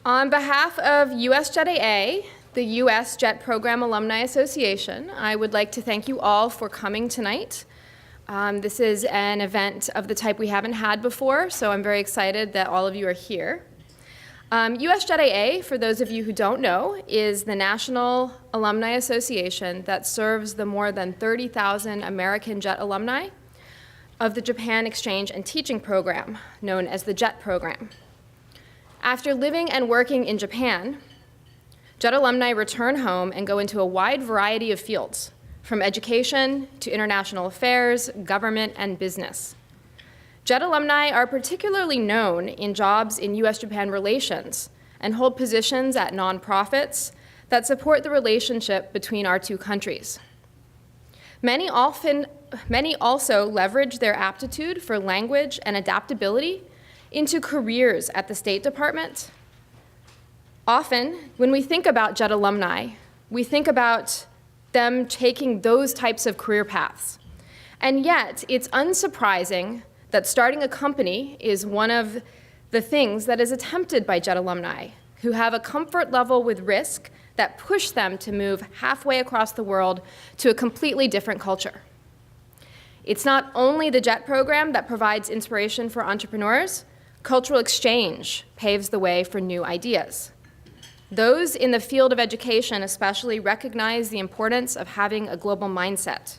On behalf of USJETAA, the US Jet Program Alumni Association, I would like to thank you all for coming tonight. This is an event of the type we haven't had before, so I'm very excited that all of you are here. USJETAA, for those of you who don't know, is the National Alumni Association that serves the more than 30,000 American jet alumni of the Japan Exchange and Teaching Program, known as the JET Program. After living and working in Japan, JET alumni return home and go into a wide variety of fields, from education to international affairs, government, and business. JET alumni are particularly known in jobs in US-Japan relations and hold positions at nonprofits that support the relationship between our two countries. Many also leverage their aptitude for language and adaptability into careers at the State Department. Often, when we think about JET alumni, we think about them taking those types of career paths. And yet, it's unsurprising that starting a company is one of the things that is attempted by JET alumni, who have a comfort level with risk that push them to move halfway across the world to a completely different culture. It's not only the JET program that provides inspiration for entrepreneurs. Cultural exchange paves the way for new ideas. Those in the field of education especially recognize the importance of having a global mindset.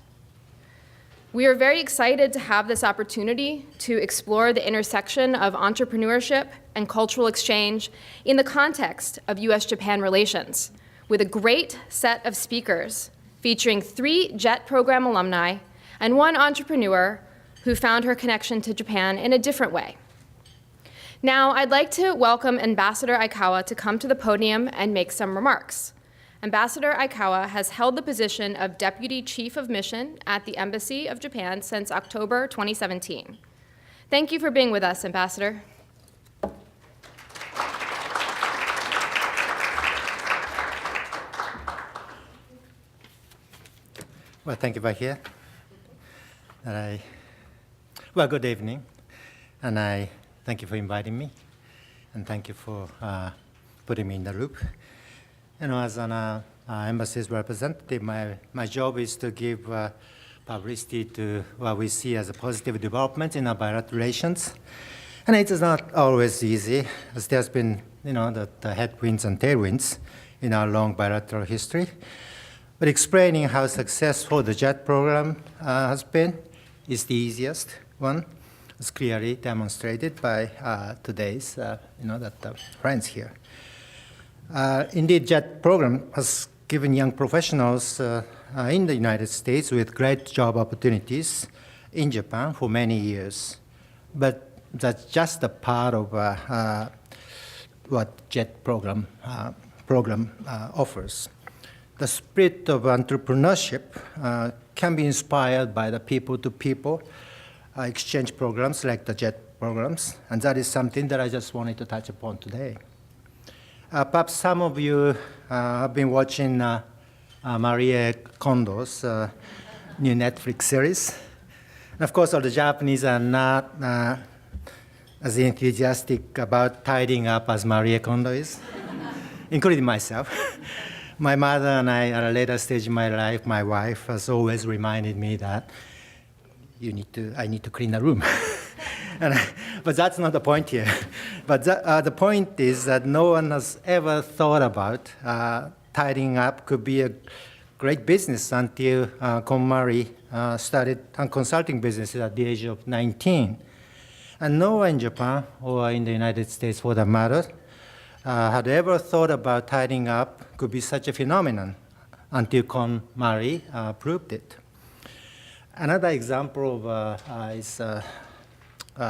We are very excited to have this opportunity to explore the intersection of entrepreneurship and cultural exchange in the context of US-Japan relations, with a great set of speakers featuring 3 JET program alumni and 1 entrepreneur who found her connection to Japan in a different way. Now, I'd like to welcome Ambassador Aiyana to come to the podium and make some remarks. Ambassador Aiyana has held the position of Deputy Chief of Mission at the Embassy of Japan since October 2017. Thank you for being with us, Ambassador. Well, thank you, Bahia. Well, good evening, and I thank you for inviting me, and thank you for putting me in the loop. You know, as an embassy's representative, my job is to give publicity to what we see as a positive development in our bilateral relations. And it is not always easy, as there's been, you know, the headwinds and tailwinds in our long bilateral history. But explaining how successful the JET program has been is the easiest one. It's clearly demonstrated by today's, friends here. Indeed, JET program has given young professionals in the United States with great job opportunities in Japan for many years. But that's just a part of what JET program offers. The spirit of entrepreneurship can be inspired by the people-to-people exchange programs like the JET programs, and that is something that I just wanted to touch upon today. Perhaps some of you have been watching Marie Kondo's new Netflix series. And of course, all the Japanese are not as enthusiastic about tidying up as Marie Kondo is, including myself. My mother and I, at a later stage in my life, my wife has always reminded me that I need to clean the room. But that's not the point here. But the point is that no one has ever thought about tidying up could be a great business until KonMari started consulting businesses at the age of 19. And no one in Japan, or in the United States for that matter, had ever thought about tidying up could be such a phenomenon until KonMari proved it. Another example of is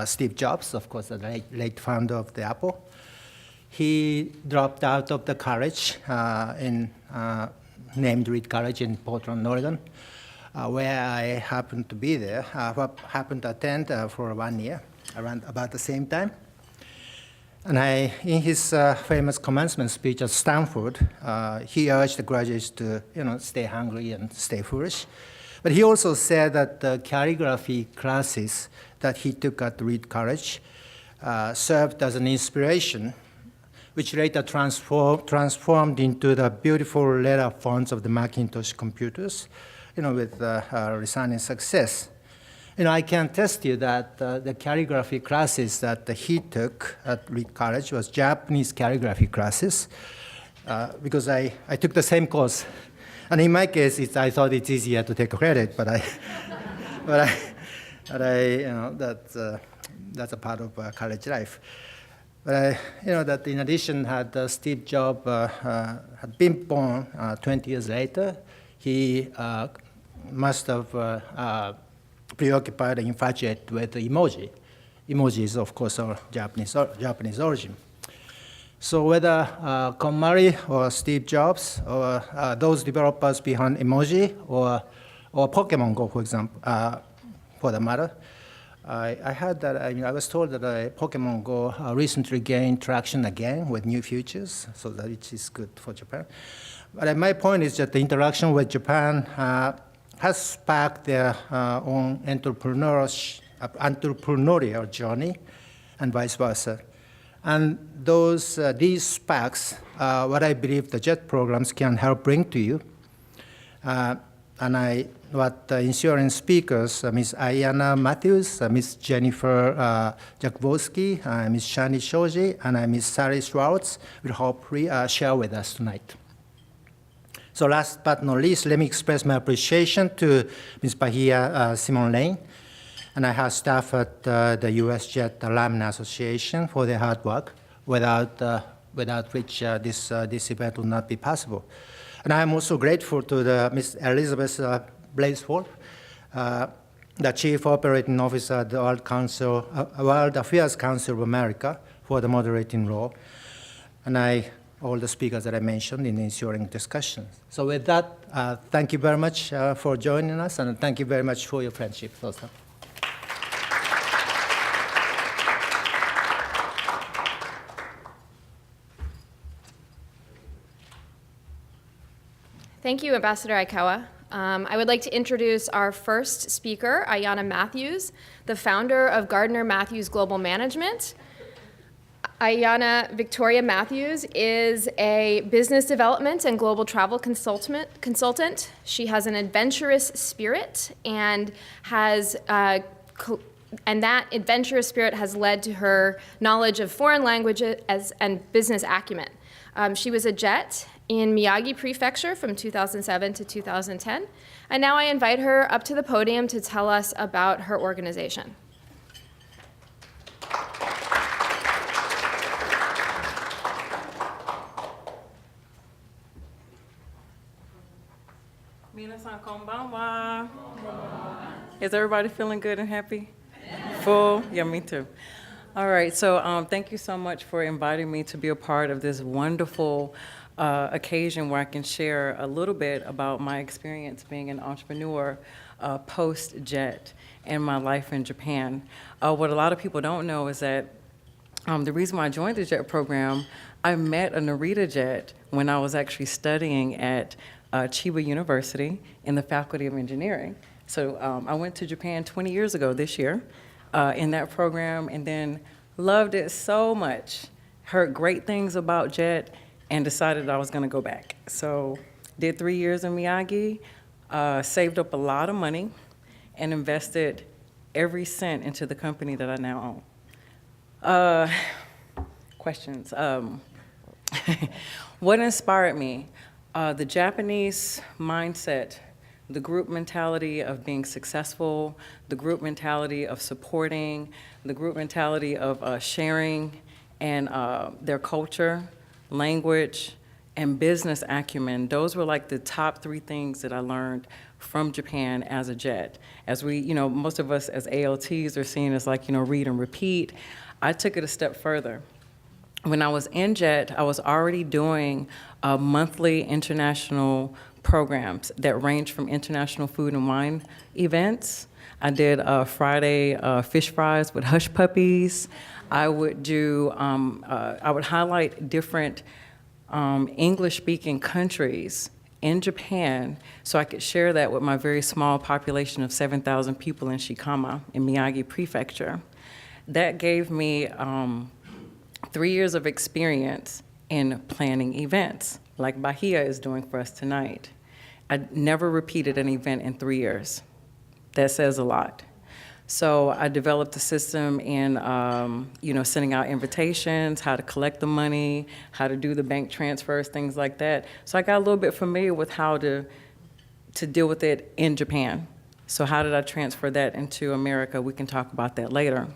Steve Jobs, of course, the late founder of the Apple. He dropped out of the college named Reed College in Portland, Oregon, where I happened to be there, happened to attend for 1 year, around about the same time. And in his famous commencement speech at Stanford, he urged the graduates to, stay hungry and stay foolish. But he also said that the calligraphy classes that he took at Reed College served as an inspiration which later transformed into the beautiful letter fonts of the Macintosh computers, with resounding success. I can attest to you that the calligraphy classes that he took at Reed College was Japanese calligraphy classes, because I took the same course. And in my case, I thought it's easier to take credit, but that's a part of college life. But that in addition, had Steve Jobs had been born 20 years later, he must have preoccupied and infatuated with emoji. Emoji is, of course, our Japanese origin. So whether KonMari or Steve Jobs or those developers behind emoji or Pokemon Go, for example, for the matter, I heard that, I was told that Pokemon Go recently gained traction again with new features, so that it is good for Japan. But my point is that the interaction with Japan has sparked their own entrepreneurial journey, and vice versa. And these sparks, what I believe the JET programs can help bring to you. And what the insurance speakers, Ms. Aiyana Mathews, Ms. Jennifer Jakubowski, Ms. Shanthi Shoji, and Ms. Sally Schwartz will hopefully share with us tonight. So last but not least, let me express my appreciation to Ms. Bahia Simon Lane and her staff at the USJETAA Alumni Association for their hard work, without which this event would not be possible. And I am also grateful to Ms. Elizabeth Brailsford, the Chief Operating Officer at the World Affairs Council of America, for the moderating role, and all the speakers that I mentioned in the ensuing discussion. So with that, thank you very much for joining us, and thank you very much for your friendship also. Thank you, Ambassador Aikawa. I would like to introduce our first speaker, Aiyana Mathews, the founder of Gardner-Mathews Global Management. Aiyana Victoria Mathews is a business development and global travel consultant. She has an adventurous spirit and that adventurous spirit has led to her knowledge of foreign languages and business acumen. She was a JET in Miyagi Prefecture from 2007 to 2010. And now I invite her up to the podium to tell us about her organization. Minasan konbanwa. Is everybody feeling good and happy? Full? Yeah, me too. All right, so thank you so much for inviting me to be a part of this wonderful occasion where I can share a little bit about my experience being an entrepreneur post-JET and my life in Japan. What a lot of people don't know is that the reason why I joined the JET program, I met a Narita JET when I was actually studying at Chiba University in the Faculty of Engineering. So I went to Japan 20 years ago this year in that program, and then loved it so much, heard great things about JET, and decided I was gonna go back. So did 3 years in Miyagi, saved up a lot of money, and invested every cent into the company that I now own. Questions. What inspired me? The Japanese mindset, the group mentality of being successful, the group mentality of supporting, the group mentality of sharing, and their culture, language, and business acumen. Those were like the top 3 things that I learned from Japan as a JET. As we, most of us as ALTs are seen as like, read and repeat. I took it a step further. When I was in JET, I was already doing monthly international programs that range from international food and wine events. I did Friday fish fries with hush puppies. I would do, I would highlight different English-speaking countries in Japan so I could share that with my very small population of 7,000 people in Shikama in Miyagi Prefecture. That gave me 3 years of experience in planning events, like Bahia is doing for us tonight. I never repeated an event in 3 years. That says a lot. So I developed a system in, sending out invitations, how to collect the money, how to do the bank transfers, things like that. So I got a little bit familiar with how to deal with it in Japan. So how did I transfer that into America? We can talk about that later.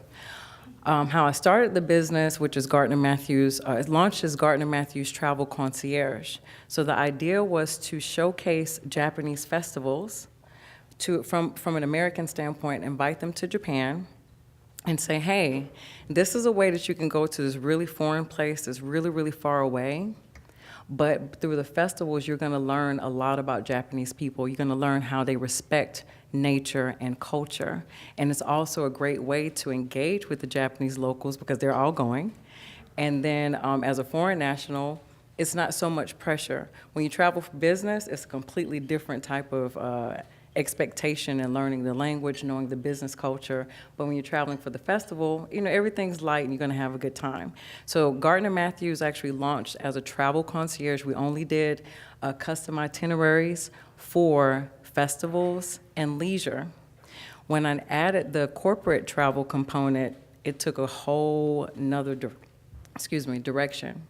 How I started the business, which is Gardner-Mathews, it launched as Gardner-Mathews Travel Concierge. So the idea was to showcase Japanese festivals from an American standpoint, invite them to Japan and say, hey, this is a way that you can go to this really foreign place that's really, really far away. But through the festivals, you're going to learn a lot about Japanese people. You're going to learn how they respect nature and culture. And it's also a great way to engage with the Japanese locals because they're all going. And then as a foreign national, it's not so much pressure. When you travel for business, it's a completely different type of expectation and learning the language, knowing the business culture. But when you're traveling for the festival, everything's light and you're gonna have a good time. So Gardner-Mathews actually launched as a travel concierge. We only did custom itineraries for festivals and leisure. When I added the corporate travel component, it took a whole nother direction.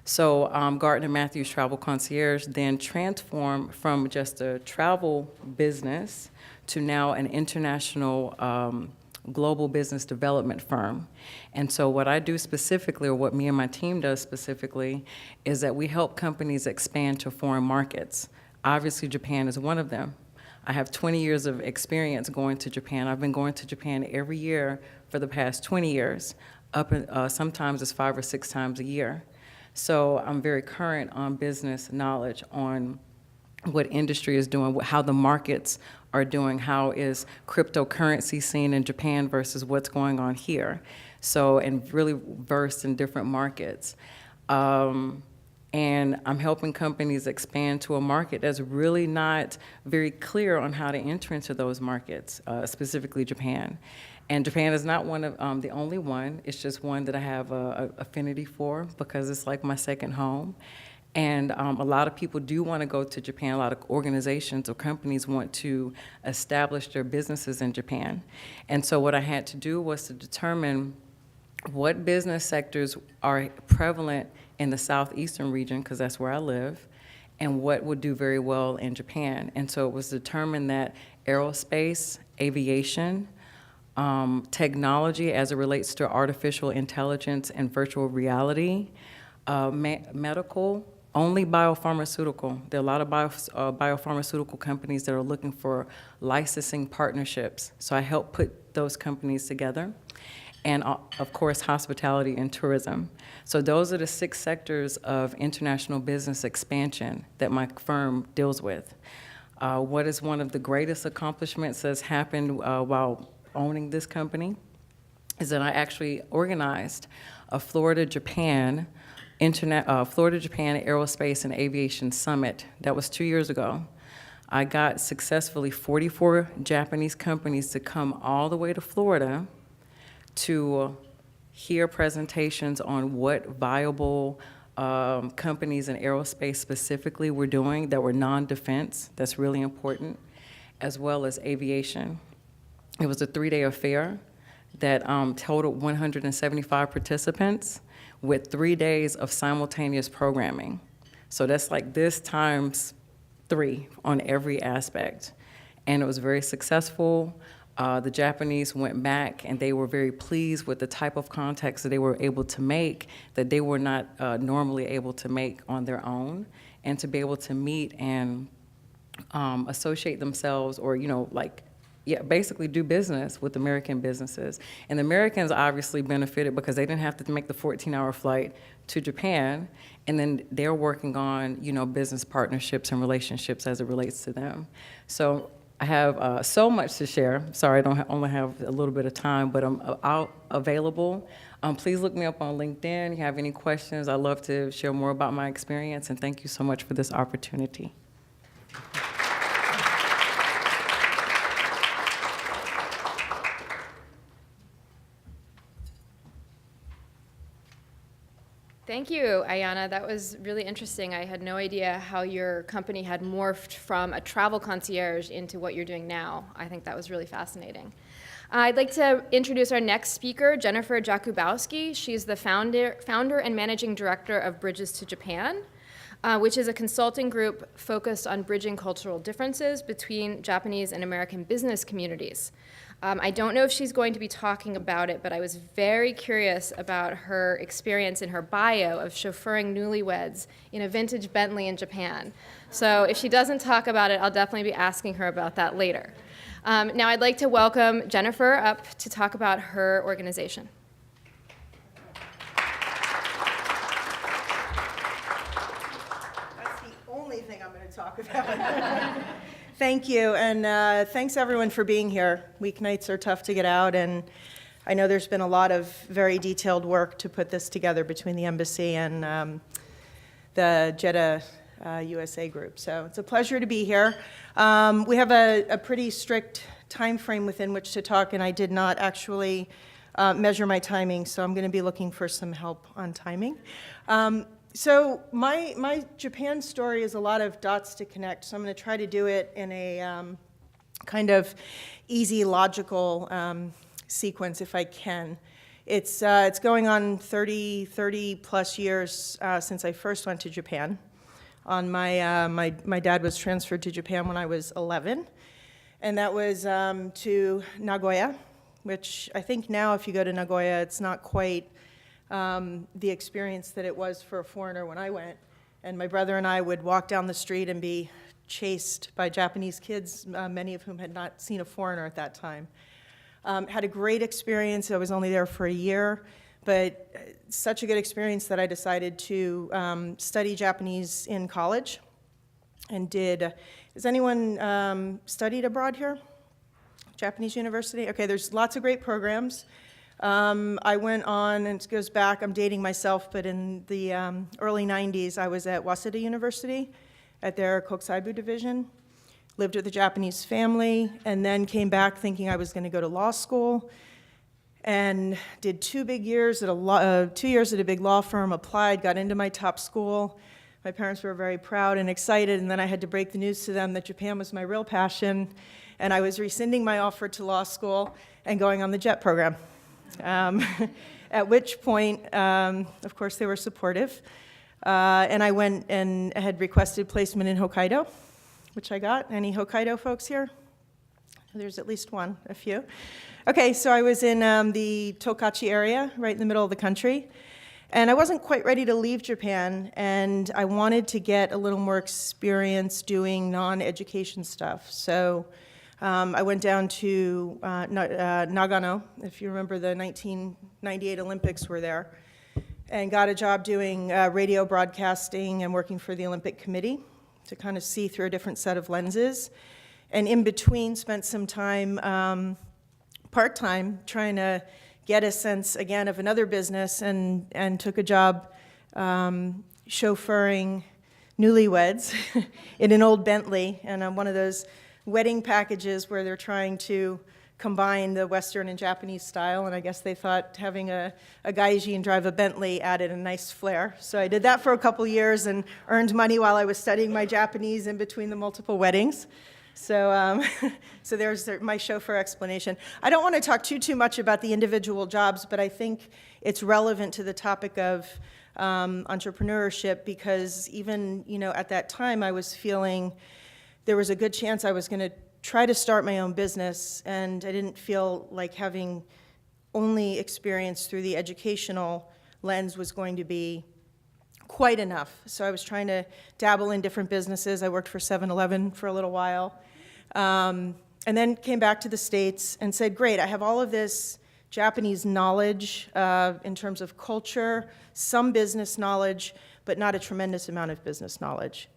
So Gardner-Mathews Travel Concierge then transformed from just a travel business to now an international global business development firm. And so what I do specifically, or what me and my team does specifically, is that we help companies expand to foreign markets. Obviously, Japan is one of them. I have 20 years of experience going to Japan. I've been going to Japan every year for the past 20 years, sometimes it's 5 or 6 times a year. So I'm very current on business knowledge, on what industry is doing, how the markets are doing, how is cryptocurrency seen in Japan versus what's going on here. So, and really versed in different markets. And I'm helping companies expand to a market that's really not very clear on how to enter into those markets, specifically Japan. And Japan is not one of the only one. It's just one that I have a affinity for because it's like my second home. And a lot of people do want to go to Japan. A lot of organizations or companies want to establish their businesses in Japan. And so what I had to do was to determine what business sectors are prevalent in the southeastern region, because that's where I live, and what would do very well in Japan. And so it was determined that aerospace, aviation, technology as it relates to artificial intelligence and virtual reality, medical, only biopharmaceutical. There are a lot of biopharmaceutical companies that are looking for licensing partnerships. So I help put those companies together. And of course, hospitality and tourism. So those are the 6 sectors of international business expansion that my firm deals with. What is one of the greatest accomplishments that's happened while owning this company is that I actually organized a Florida-Japan Aerospace and Aviation Summit. That was 2 years ago. I got successfully 44 Japanese companies to come all the way to Florida to hear presentations on what viable companies in aerospace specifically were doing that were non-defense. That's really important, as well as aviation. It was a 3-day affair that totaled 175 participants with 3 days of simultaneous programming. So that's like this times 3 on every aspect. And it was very successful. The Japanese went back and they were very pleased with the type of contacts that they were able to make that they were not normally able to make on their own, and to be able to meet and associate themselves or, basically do business with American businesses. And the Americans obviously benefited because they didn't have to make the 14-hour flight to Japan, and then they're working on, business partnerships and relationships as it relates to them. So I have so much to share. Sorry, I only have a little bit of time, but I'm out available. Please look me up on LinkedIn. If you have any questions, I'd love to share more about my experience, and thank you so much for this opportunity. Thank you, Aiyana. That was really interesting. I had no idea how your company had morphed from a travel concierge into what you're doing now. I think that was really fascinating. I'd like to introduce our next speaker, Jennifer Jakubowski. She's the founder and managing director of Bridges to Japan, which is a consulting group focused on bridging cultural differences between Japanese and American business communities. I don't know if she's going to be talking about it, but I was very curious about her experience in her bio of chauffeuring newlyweds in a vintage Bentley in Japan. So if she doesn't talk about it, I'll definitely be asking her about that later. Now I'd like to welcome Jennifer up to talk about her organization. That's the only thing I'm going to talk about. Thank you, and thanks everyone for being here. Weeknights are tough to get out, and I know there's been a lot of very detailed work to put this together between the embassy and the USJETAA USA group. So it's a pleasure to be here. We have a pretty strict time frame within which to talk, and I did not actually measure my timing, so I'm going to be looking for some help on timing. So my Japan story is a lot of dots to connect, so I'm going to try to do it in a kind of easy, logical sequence if I can. It's going on 30 plus years since I first went to Japan. My dad was transferred to Japan when I was 11, and that was to Nagoya, which I think now if you go to Nagoya, it's not quite the experience that it was for a foreigner when I went. And my brother and I would walk down the street and be chased by Japanese kids, many of whom had not seen a foreigner at that time. Had a great experience. I was only there for a year, but such a good experience that I decided to study Japanese in college and did. Has anyone studied abroad here? Japanese university? Okay, there's lots of great programs. I went on, and it goes back, I'm dating myself, but in the early 90s, I was at Waseda University at their Kokusaibu division, lived with a Japanese family, and then came back thinking I was going to go to law school, and did 2 years at a big law firm, applied, got into my top school. My parents were very proud and excited, and then I had to break the news to them that Japan was my real passion, and I was rescinding my offer to law school and going on the JET program. At which point, of course, they were supportive, and I went and had requested placement in Hokkaido, which I got. Any Hokkaido folks here? There's at least one, a few. Okay, so I was in the Tokachi area, right in the middle of the country, and I wasn't quite ready to leave Japan, and I wanted to get a little more experience doing non-education stuff. So I went down to Nagano, if you remember the 1998 Olympics were there, and got a job doing radio broadcasting and working for the Olympic Committee to kind of see through a different set of lenses. And in between, spent some time part-time trying to get a sense, again, of another business, and took a job chauffeuring newlyweds in an old Bentley, and one of those wedding packages where they're trying to combine the Western and Japanese style, and I guess they thought having a gaijin drive a Bentley added a nice flair. So I did that for a couple years and earned money while I was studying my Japanese in between the multiple weddings. So, so there's my chauffeur explanation. I don't want to talk too much about the individual jobs, but I think it's relevant to the topic of entrepreneurship, because even at that time I was feeling there was a good chance I was going to try to start my own business, and I didn't feel like having only experience through the educational lens was going to be quite enough. So I was trying to dabble in different businesses. I worked for 7-Eleven for a little while, and then came back to the States and said, great, I have all of this Japanese knowledge in terms of culture, some business knowledge, but not a tremendous amount of business knowledge.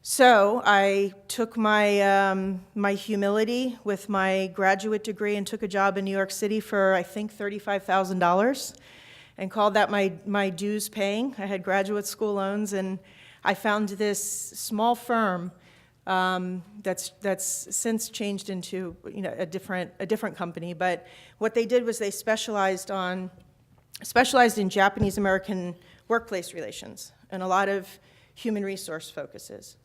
So I took my my humility with my graduate degree and took a job in New York City for, I think, $35,000, and called that my dues paying. I had graduate school loans, and I found this small firm that's since changed into a different company. But what they did was they specialized in Japanese American workplace relations and a lot of human resource focuses.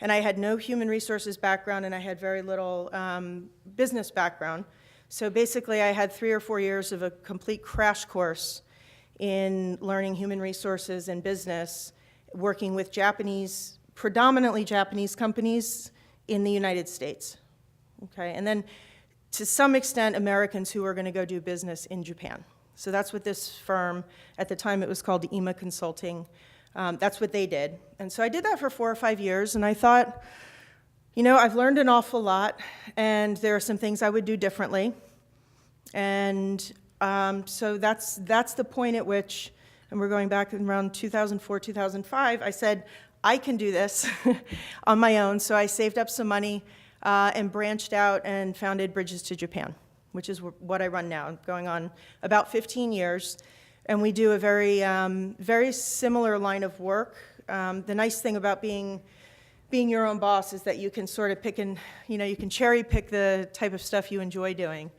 And I had no human resources background, and I had very little business background. So basically, I had 3 or 4 years of a complete crash course in learning human resources and business, working with Japanese, predominantly Japanese companies in the United States. Okay, and then to some extent, Americans who are going to go do business in Japan. So that's what this firm, at the time it was called IMA Consulting, that's what they did. And so I did that for 4 or 5 years, and I thought, you know, I've learned an awful lot, and there are some things I would do differently. And so that's the point at which, and we're going back around 2004, 2005, I said, I can do this on my own. So I saved up some money and branched out and founded Bridges to Japan, which is what I run now, going on about 15 years. And we do a very similar line of work. The nice thing about being your own boss is that you can sort of pick and, you know, you can cherry pick the type of stuff you enjoy doing,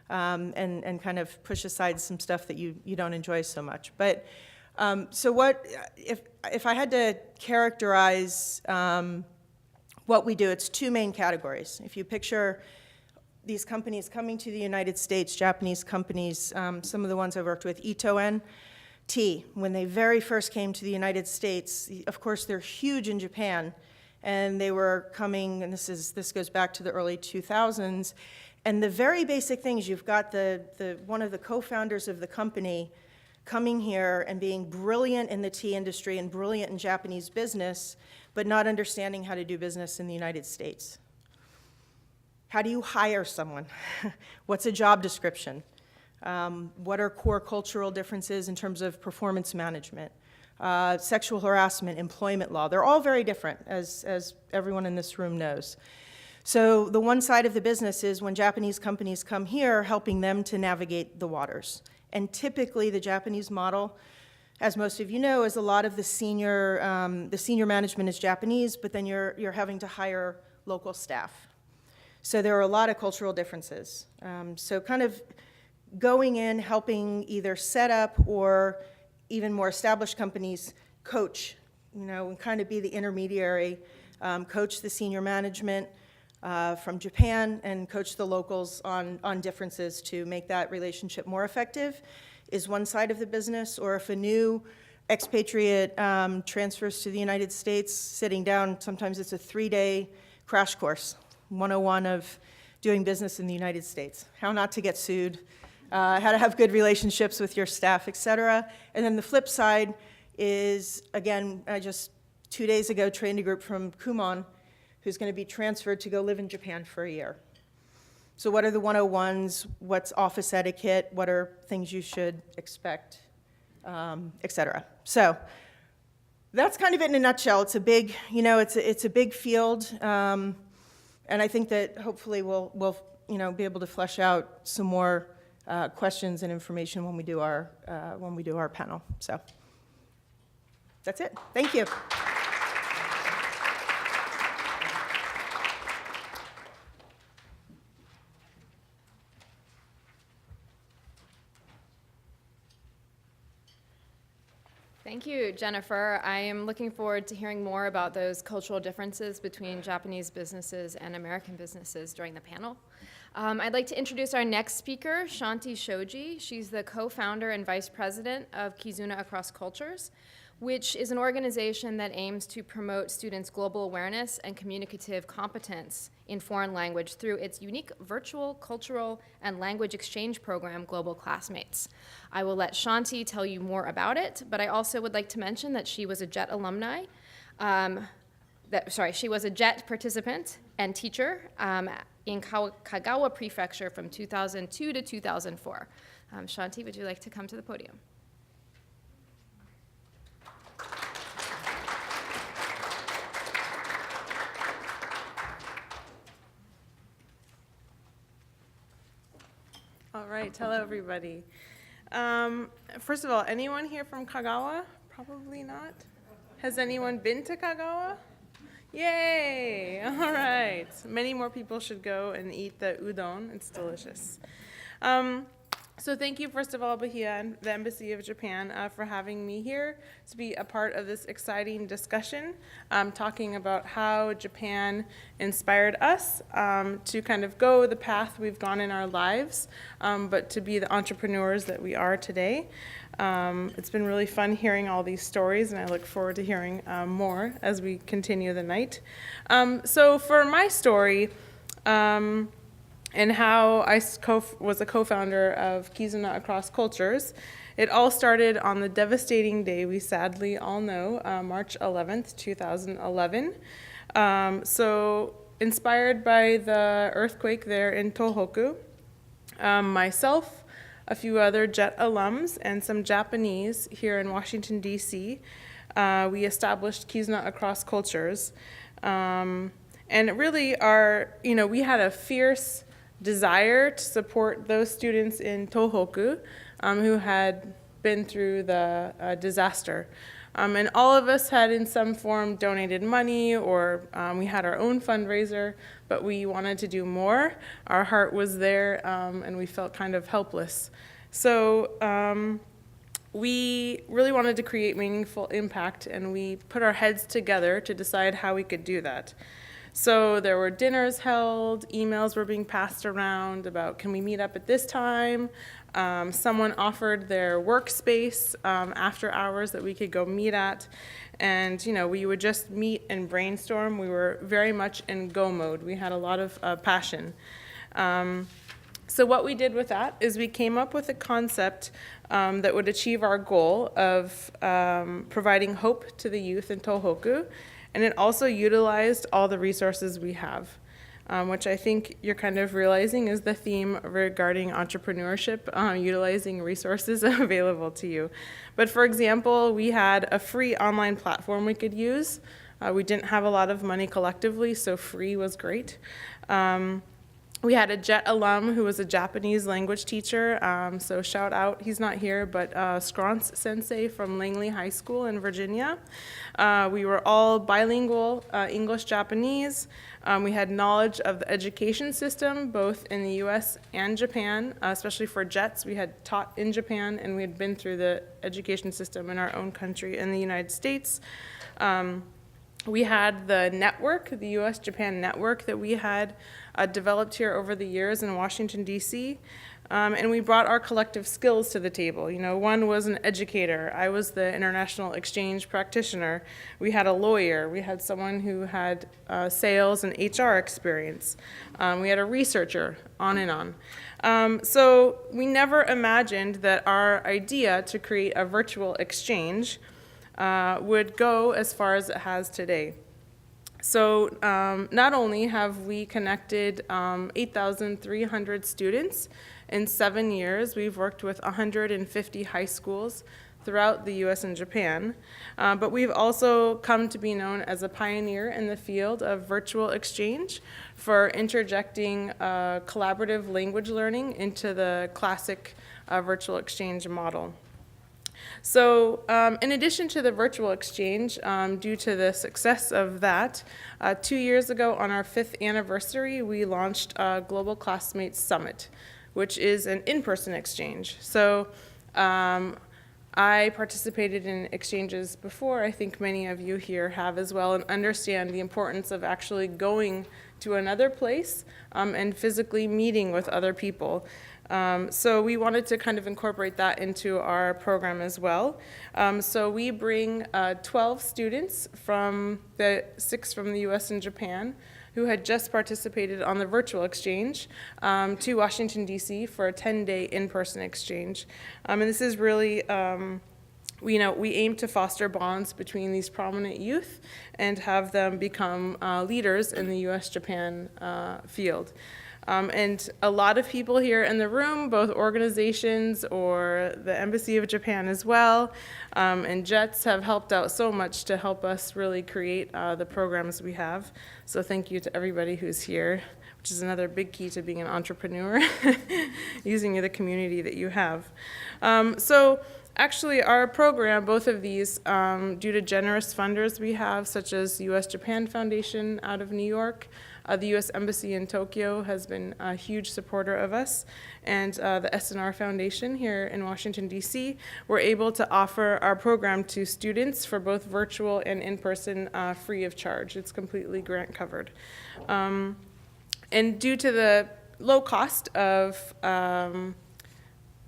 and kind of push aside some stuff that you don't enjoy so much. But so what, if I had to characterize what we do, it's 2 main categories. If you picture these companies coming to the United States, Japanese companies, some of the ones I've worked with, Itoen Tea, when they very first came to the United States, of course they're huge in Japan, and they were coming, and this goes back to the early 2000s, and the very basic things, you've got one of the co-founders of the company coming here and being brilliant in the tea industry and brilliant in Japanese business, but not understanding how to do business in the United States. How do you hire someone? What's a job description? What are core cultural differences in terms of performance management? Sexual harassment, employment law. They're all very different, as everyone in this room knows. So the one side of the business is when Japanese companies come here, helping them to navigate the waters. And typically the Japanese model, as most of you know, is a lot of the senior management is Japanese, but then you're having to hire local staff. So there are a lot of cultural differences. So kind of going in, helping either set up or even more established companies coach, you know, and kind of be the intermediary, coach the senior management from Japan and coach the locals on differences to make that relationship more effective is one side of the business. Or if a new expatriate transfers to the United States, sitting down, sometimes it's a 3-day crash course, 101 of doing business in the United States, how not to get sued, how to have good relationships with your staff, et cetera. And then the flip side is, again, I just 2 days ago trained a group from Kumon who's going to be transferred to go live in Japan for a year. So what are the 101s? What's office etiquette? What are things you should expect, et cetera. So that's kind of it in a nutshell. It's a big, you know, it's a big field. And I think that hopefully we'll you know, be able to flesh out some more questions and information when we do our panel. So that's it. Thank you. Thank you, Jennifer. I am looking forward to hearing more about those cultural differences between Japanese businesses and American businesses during the panel. I'd like to introduce our next speaker, Shanthi Shoji. She's the co-founder and vice president of Kizuna Across Cultures, which is an organization that aims to promote students' global awareness and communicative competence in foreign language through its unique virtual, cultural, and language exchange program, Global Classmates. I will let Shanti tell you more about it, but I also would like to mention that she was a JET alumni, she was a JET participant and teacher in Kagawa Prefecture from 2002 to 2004. Shanti, would you like to come to the podium? All right, hello everybody. First of all, anyone here from Kagawa? Probably not. Has anyone been to Kagawa? Yay, all right. Many more people should go and eat the udon, it's delicious. So thank you, first of all, Bahia and the Embassy of Japan for having me here to be a part of this exciting discussion, talking about how Japan inspired us to kind of go the path we've gone in our lives, but to be the entrepreneurs that we are today. It's been really fun hearing all these stories, and I look forward to hearing more as we continue the night. So for my story, and how I was a co-founder of Kizuna Across Cultures. It all started on the devastating day we sadly all know, March 11th, 2011. So inspired by the earthquake there in Tohoku, myself, a few other JET alums, and some Japanese here in Washington, D.C., we established Kizuna Across Cultures. And really we had a fierce desire to support those students in Tohoku who had been through the disaster. And all of us had in some form donated money, or we had our own fundraiser, but we wanted to do more. Our heart was there, and we felt kind of helpless. So we really wanted to create meaningful impact, and we put our heads together to decide how we could do that. So there were dinners held, emails were being passed around about, can we meet up at this time? Someone offered their workspace after hours that we could go meet at. And, we would just meet and brainstorm. We were very much in go mode. We had a lot of passion. So what we did with that is we came up with a concept that would achieve our goal of providing hope to the youth in Tohoku. And it also utilized all the resources we have, which I think you're kind of realizing is the theme regarding entrepreneurship, utilizing resources available to you. But for example, we had a free online platform we could use. We didn't have a lot of money collectively, so free was great. We had a JET alum who was a Japanese language teacher, so shout out, he's not here, but Schwartz sensei from Langley High School in Virginia. We were all bilingual, English-Japanese. We had knowledge of the education system, both in the US and Japan, especially for JETs. We had taught in Japan, and we had been through the education system in our own country in the United States. We had the network, the US-Japan network that we had developed here over the years in Washington, D.C., and we brought our collective skills to the table. One was an educator. I was the international exchange practitioner. We had a lawyer. We had someone who had sales and HR experience. We had a researcher, on and on. So we never imagined that our idea to create a virtual exchange would go as far as it has today. So not only have we connected 8,300 students in 7 years, we've worked with 150 high schools throughout the US and Japan, but we've also come to be known as a pioneer in the field of virtual exchange for interjecting collaborative language learning into the classic virtual exchange model. So in addition to the virtual exchange, due to the success of that, 2 years ago on our 5th anniversary, we launched Global Classmates Summit, which is an in-person exchange. So I participated in exchanges before. I think many of you here have as well, and understand the importance of actually going to another place and physically meeting with other people. So we wanted to kind of incorporate that into our program as well. So we bring 12 students from 6 from the US and Japan who had just participated on the virtual exchange to Washington, D.C. for a 10-day in-person exchange. And this is really, we aim to foster bonds between these prominent youth and have them become leaders in the US-Japan field. And a lot of people here in the room, both organizations or the Embassy of Japan as well, and JETs have helped out so much to help us really create the programs we have. So thank you to everybody who's here, which is another big key to being an entrepreneur, using the community that you have. So actually, our program, both of these, due to generous funders we have, such as US Japan Foundation out of New York, The U.S. Embassy in Tokyo has been a huge supporter of us, and the SNR Foundation here in Washington, D.C. We're able to offer our program to students for both virtual and in-person free of charge. It's completely grant covered. And due to the low cost of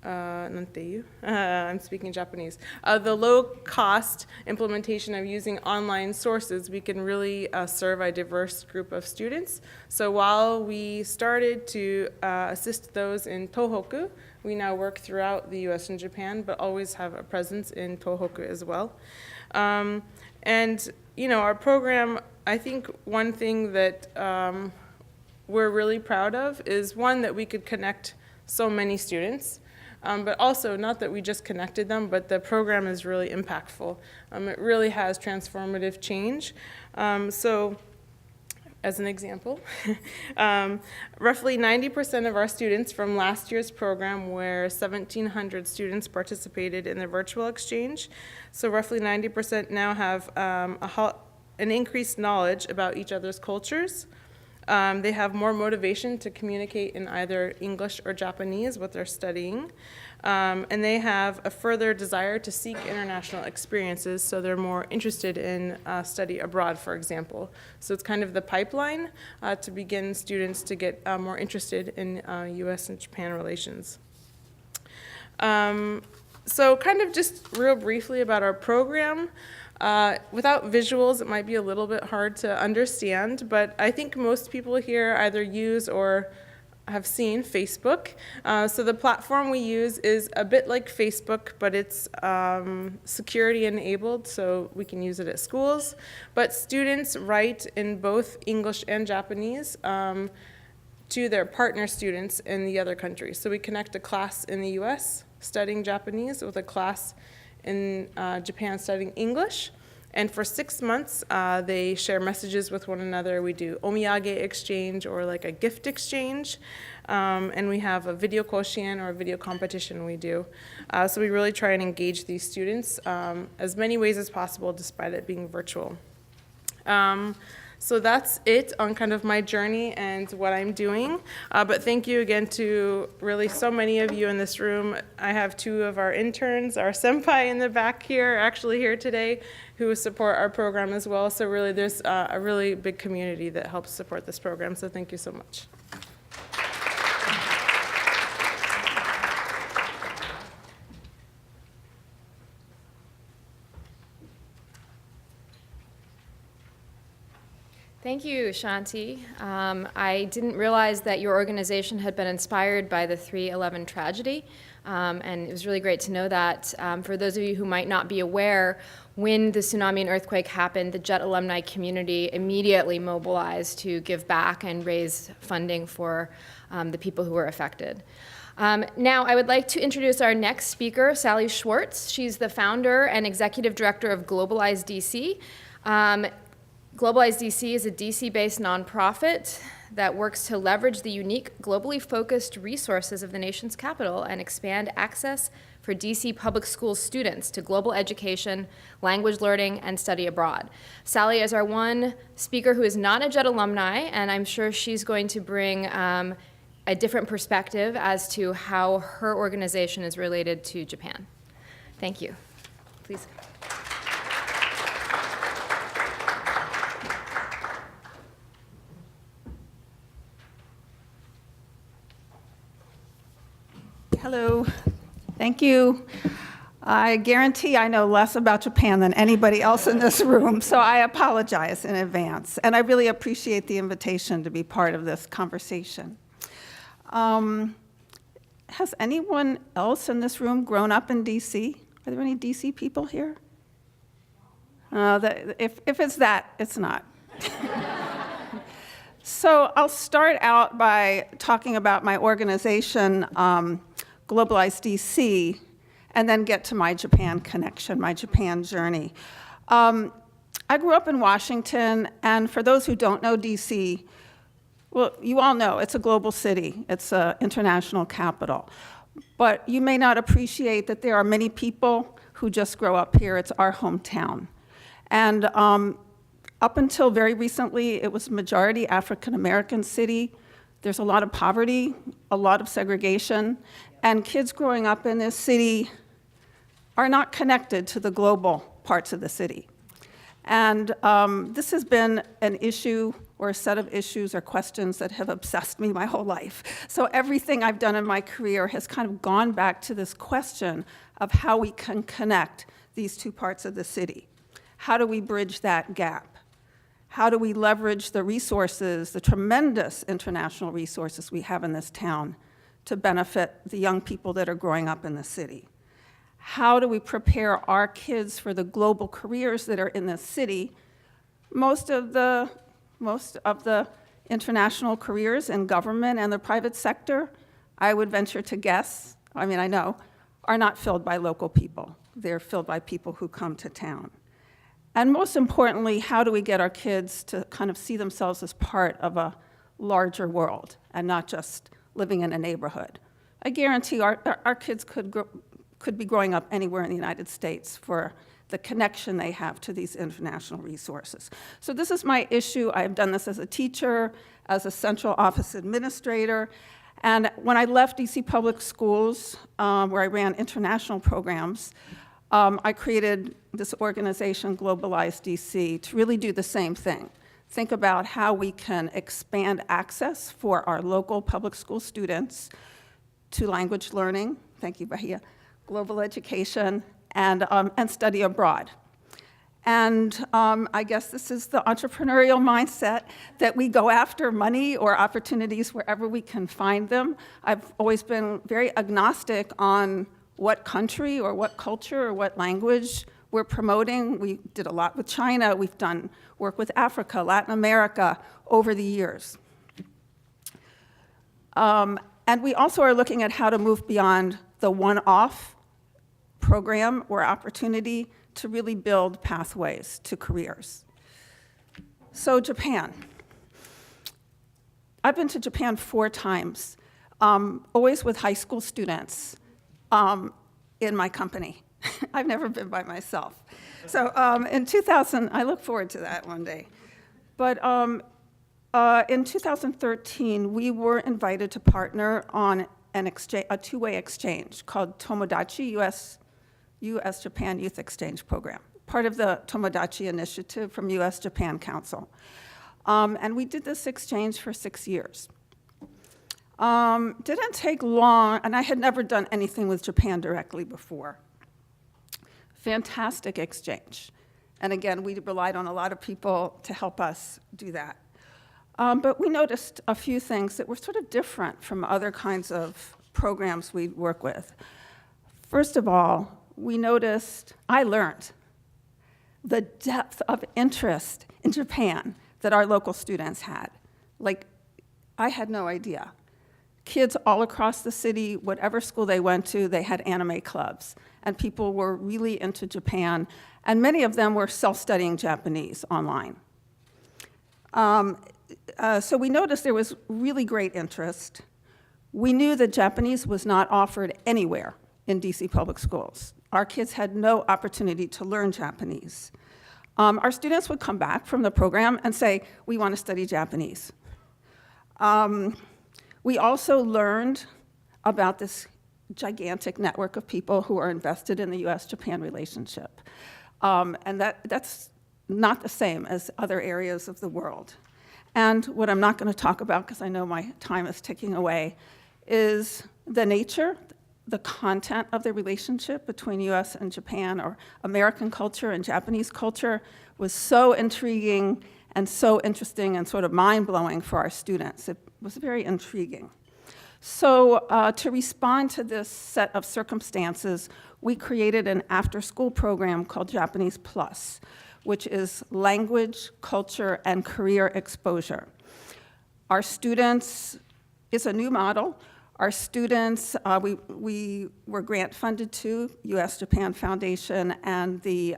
I'm speaking Japanese. The low-cost implementation of using online sources, we can really serve a diverse group of students. So while we started to assist those in Tohoku, we now work throughout the U.S. and Japan, but always have a presence in Tohoku as well. And, you know, our program, I think one thing that we're really proud of is, one, that we could connect so many students. But also, not that we just connected them, but the program is really impactful. It really has transformative change. So, as an example, roughly 90% of our students from last year's program, where 1,700 students participated in the virtual exchange, so roughly 90% now have an increased knowledge about each other's cultures. They have more motivation to communicate in either English or Japanese, what they're studying. And they have a further desire to seek international experiences, so they're more interested in study abroad, for example. So it's kind of the pipeline to begin students to get more interested in U.S. and Japan relations. So kind of just real briefly about our program. Without visuals, it might be a little bit hard to understand, but I think most people here either use or have seen Facebook. So the platform we use is a bit like Facebook, but it's security enabled, so we can use it at schools. But students write in both English and Japanese to their partner students in the other countries. So we connect a class in the US studying Japanese with a class in Japan studying English. And for 6 months, they share messages with one another. We do omiyage exchange, or like a gift exchange. And we have a video koshien, or a video competition we do. So we really try and engage these students as many ways as possible, despite it being virtual. So that's it on kind of my journey and what I'm doing. But thank you again to really so many of you in this room. I have 2 of our interns, our senpai in the back here, actually here today, who support our program as well. So really there's a really big community that helps support this program. So thank you so much. Thank you, Shanti. I didn't realize that your organization had been inspired by the 3/11 tragedy, and it was really great to know that. For those of you who might not be aware, when the tsunami and earthquake happened, the JET alumni community immediately mobilized to give back and raise funding for the people who were affected. Now, I would like to introduce our next speaker, Sally Schwartz. She's the founder and executive director of Globalize DC. Globalize DC is a DC-based nonprofit that works to leverage the unique, globally focused resources of the nation's capital and expand access for DC public school students to global education, language learning, and study abroad. Sally is our one speaker who is not a JET alumni, and I'm sure she's going to bring a different perspective as to how her organization is related to Japan. Thank you. Please. Hello, thank you. I guarantee I know less about Japan than anybody else in this room, so I apologize in advance. And I really appreciate the invitation to be part of this conversation. Has anyone else in this room grown up in DC? Are there any DC people here? If it's that, it's not. So I'll start out by talking about my organization, Globalize DC, and then get to my Japan connection, my Japan journey. I grew up in Washington, and for those who don't know DC, well, you all know it's a global city. It's an international capital. But you may not appreciate that there are many people who just grow up here. It's our hometown. And Up until very recently, it was a majority African-American city. There's a lot of poverty, a lot of segregation, and kids growing up in this city are not connected to the global parts of the city. And this has been an issue or a set of issues or questions that have obsessed me my whole life. So everything I've done in my career has kind of gone back to this question of how we can connect these two parts of the city. How do we bridge that gap? How do we leverage the resources, the tremendous international resources we have in this town to benefit the young people that are growing up in the city? How do we prepare our kids for the global careers that are in this city? Most of the international careers in government and the private sector, I would venture to guess, I mean, I know, are not filled by local people. They're filled by people who come to town. And most importantly, how do we get our kids to kind of see themselves as part of a larger world and not just living in a neighborhood? I guarantee our kids could be growing up anywhere in the United States for the connection they have to these international resources. So this is my issue. I've done this as a teacher, as a central office administrator, and when I left DC Public Schools, where I ran international programs, I created this organization, Globalize DC, to really do the same thing. Think about how we can expand access for our local public school students to language learning, thank you, Bahia, global education, and study abroad. And I guess this is the entrepreneurial mindset that we go after money or opportunities wherever we can find them. I've always been very agnostic on what country or what culture or what language we're promoting. We did a lot with China. We've done work with Africa, Latin America over the years. And we also are looking at how to move beyond the one-off program or opportunity to really build pathways to careers. So Japan. I've been to Japan 4 times, always with high school students in my company. I've never been by myself. So in 2000, I look forward to that one day. But in 2013, we were invited to partner on a two-way exchange called Tomodachi, US-Japan Youth Exchange Program, part of the Tomodachi Initiative from US-Japan Council. And we did this exchange for 6 years. Didn't take long, and I had never done anything with Japan directly before. Fantastic exchange. And again, we relied on a lot of people to help us do that. But we noticed a few things that were sort of different from other kinds of programs we'd work with. First of all, I learned the depth of interest in Japan that our local students had. Like, I had no idea. Kids all across the city, whatever school they went to, they had anime clubs. And people were really into Japan. And many of them were self-studying Japanese online. So we noticed there was really great interest. We knew that Japanese was not offered anywhere in DC Public Schools. Our kids had no opportunity to learn Japanese. Our students would come back from the program and say, we want to study Japanese. We also learned about this gigantic network of people who are invested in the US-Japan relationship. And that's not the same as other areas of the world. And what I'm not going to talk about, because I know my time is ticking away, is the nature, the content of the relationship between US and Japan, or American culture and Japanese culture, was so intriguing and so interesting and sort of mind-blowing for our students. It was very intriguing. So to respond to this set of circumstances, we created an after-school program called Japanese Plus, which is language, culture, and career exposure. Our students, it's a new model. Our students, we were grant funded to US-Japan Foundation, and the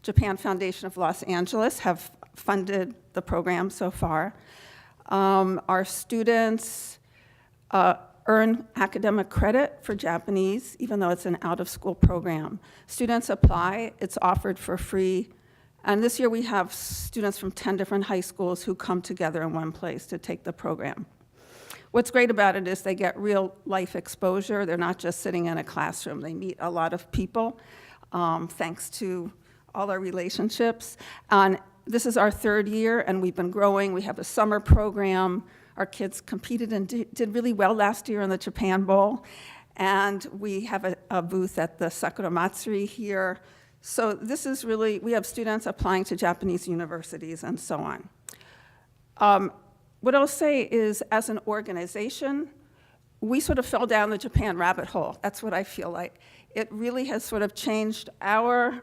Japan Foundation of Los Angeles have funded the program so far. Our students earn academic credit for Japanese, even though it's an out-of-school program. Students apply, it's offered for free, And this year we have students from 10 different high schools who come together in one place to take the program. What's great about it is they get real life exposure. They're not just sitting in a classroom. They meet a lot of people, thanks to all our relationships. And this is our 3rd year, and we've been growing. We have a summer program. Our kids competed and did really well last year in the Japan Bowl. And we have a booth at the Sakura Matsuri here. So this is really, we have students applying to Japanese universities and so on. What I'll say is, as an organization, we sort of fell down the Japan rabbit hole. That's what I feel like. It really has sort of changed our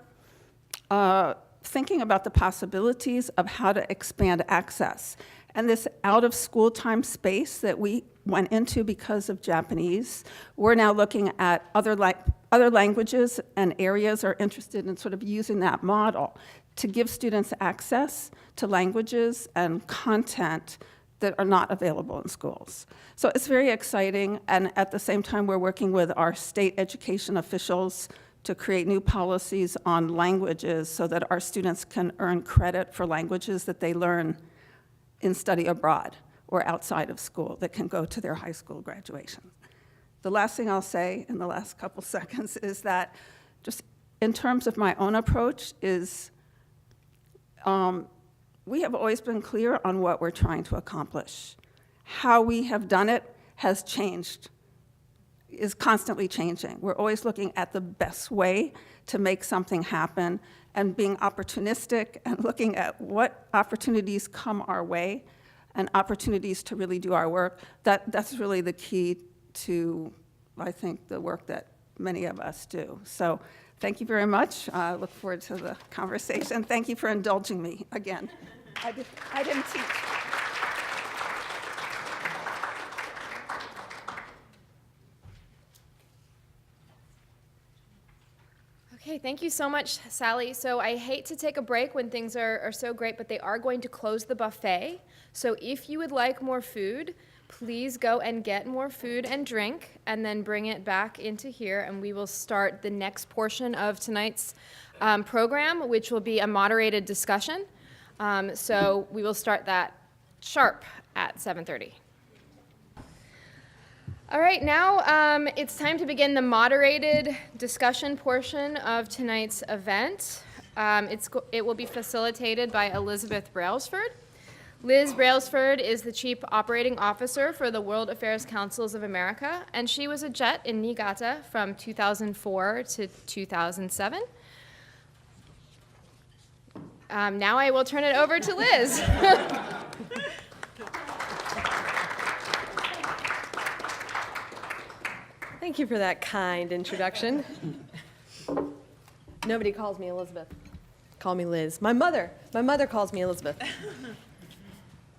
thinking about the possibilities of how to expand access. And this out-of-school time space that we went into because of Japanese, we're now looking at other languages, and areas are interested in sort of using that model to give students access to languages and content that are not available in schools. So it's very exciting, and at the same time, we're working with our state education officials to create new policies on languages so that our students can earn credit for languages that they learn in study abroad or outside of school that can go to their high school graduation. The last thing I'll say in the last couple seconds is that, just in terms of my own approach, is we have always been clear on what we're trying to accomplish. How we have done it has changed, is constantly changing. We're always looking at the best way to make something happen and being opportunistic and looking at what opportunities come our way and opportunities to really do our work. That's really the key to, I think, the work that many of us do. So thank you very much. I look forward to the conversation. Thank you for indulging me again. I didn't teach. Okay, thank you so much, Sally. So I hate to take a break when things are so great, but they are going to close the buffet. So if you would like more food, please go and get more food and drink, and then bring it back into here, and we will start the next portion of tonight's program, which will be a moderated discussion. So we will start that sharp at 7:30. All right, now it's time to begin the moderated discussion portion of tonight's event. It will be facilitated by Elizabeth Brailsford. Liz Brailsford is the Chief Operating Officer for the World Affairs Councils of America, and she was a JET in Niigata from 2004 to 2007. Now I will turn it over to Liz. Thank you for that kind introduction. Nobody calls me Elizabeth. Call me Liz. My mother calls me Elizabeth.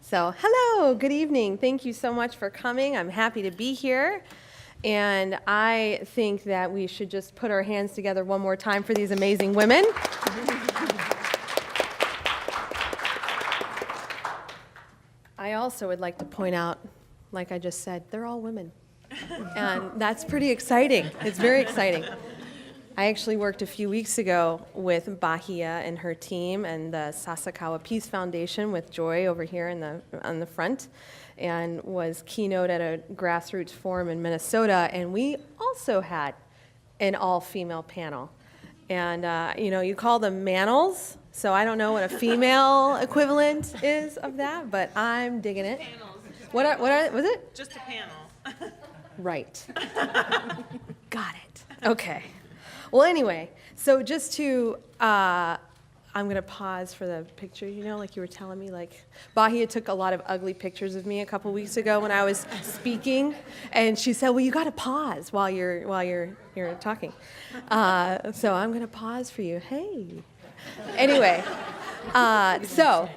So, hello, good evening. Thank you so much for coming. I'm happy to be here. And I think that we should just put our hands together one more time for these amazing women. I also would like to point out, like I just said, they're all women. And that's pretty exciting. It's very exciting. I actually worked a few weeks ago with Bahia and her team and the Sasakawa Peace Foundation with Joy over here on the front, and was keynote at a grassroots forum in Minnesota, and we also had an all-female panel. And you call them manels, so I don't know what a female equivalent is of that, but I'm digging it. Panels. What was it? Just a panel. Right. Got it. Okay. Well, anyway, so just to, I'm going to pause for the picture, like you were telling me, like Bahia took a lot of ugly pictures of me a couple weeks ago when I was speaking, and she said, well, you got to pause while you're talking. So I'm going to pause for you. Hey. Anyway, so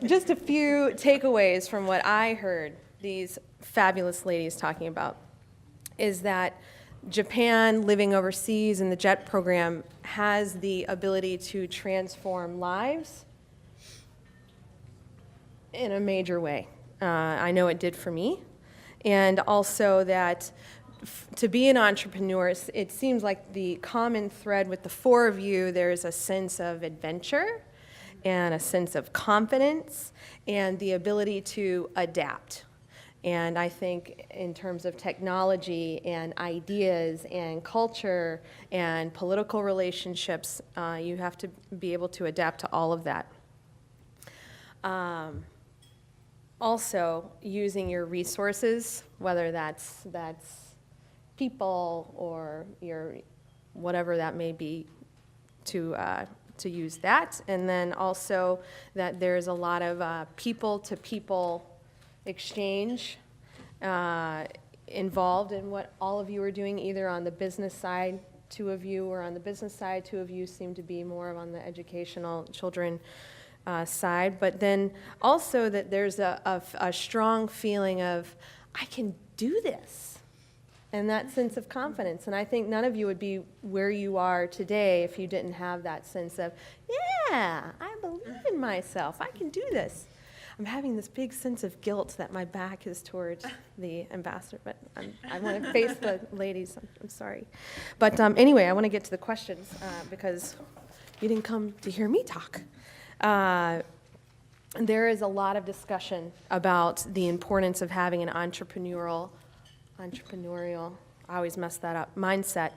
just a few takeaways from what I heard these fabulous ladies talking about is that Japan, living overseas in the JET program, has the ability to transform lives in a major way. I know it did for me. And also that to be an entrepreneur, it seems like the common thread with the four of you, there's a sense of adventure and a sense of confidence and the ability to adapt. And I think in terms of technology and ideas and culture and political relationships, you have to be able to adapt to all of that. Also, using your resources, whether that's people or your whatever that may be, to use that. And then also that there's a lot of people-to-people exchange involved in what all of you are doing, either on the business side, two of you, or on the business side, two of you seem to be more on the educational children side. But then also that there's a strong feeling of, I can do this. And that sense of confidence. And I think none of you would be where you are today if you didn't have that sense of, yeah, I believe in myself. I can do this. I'm having this big sense of guilt that my back is towards the ambassador, but I want to face the ladies. I'm sorry. But anyway, I want to get to the questions because you didn't come to hear me talk. There is a lot of discussion about the importance of having an entrepreneurial, I always mess that up, mindset.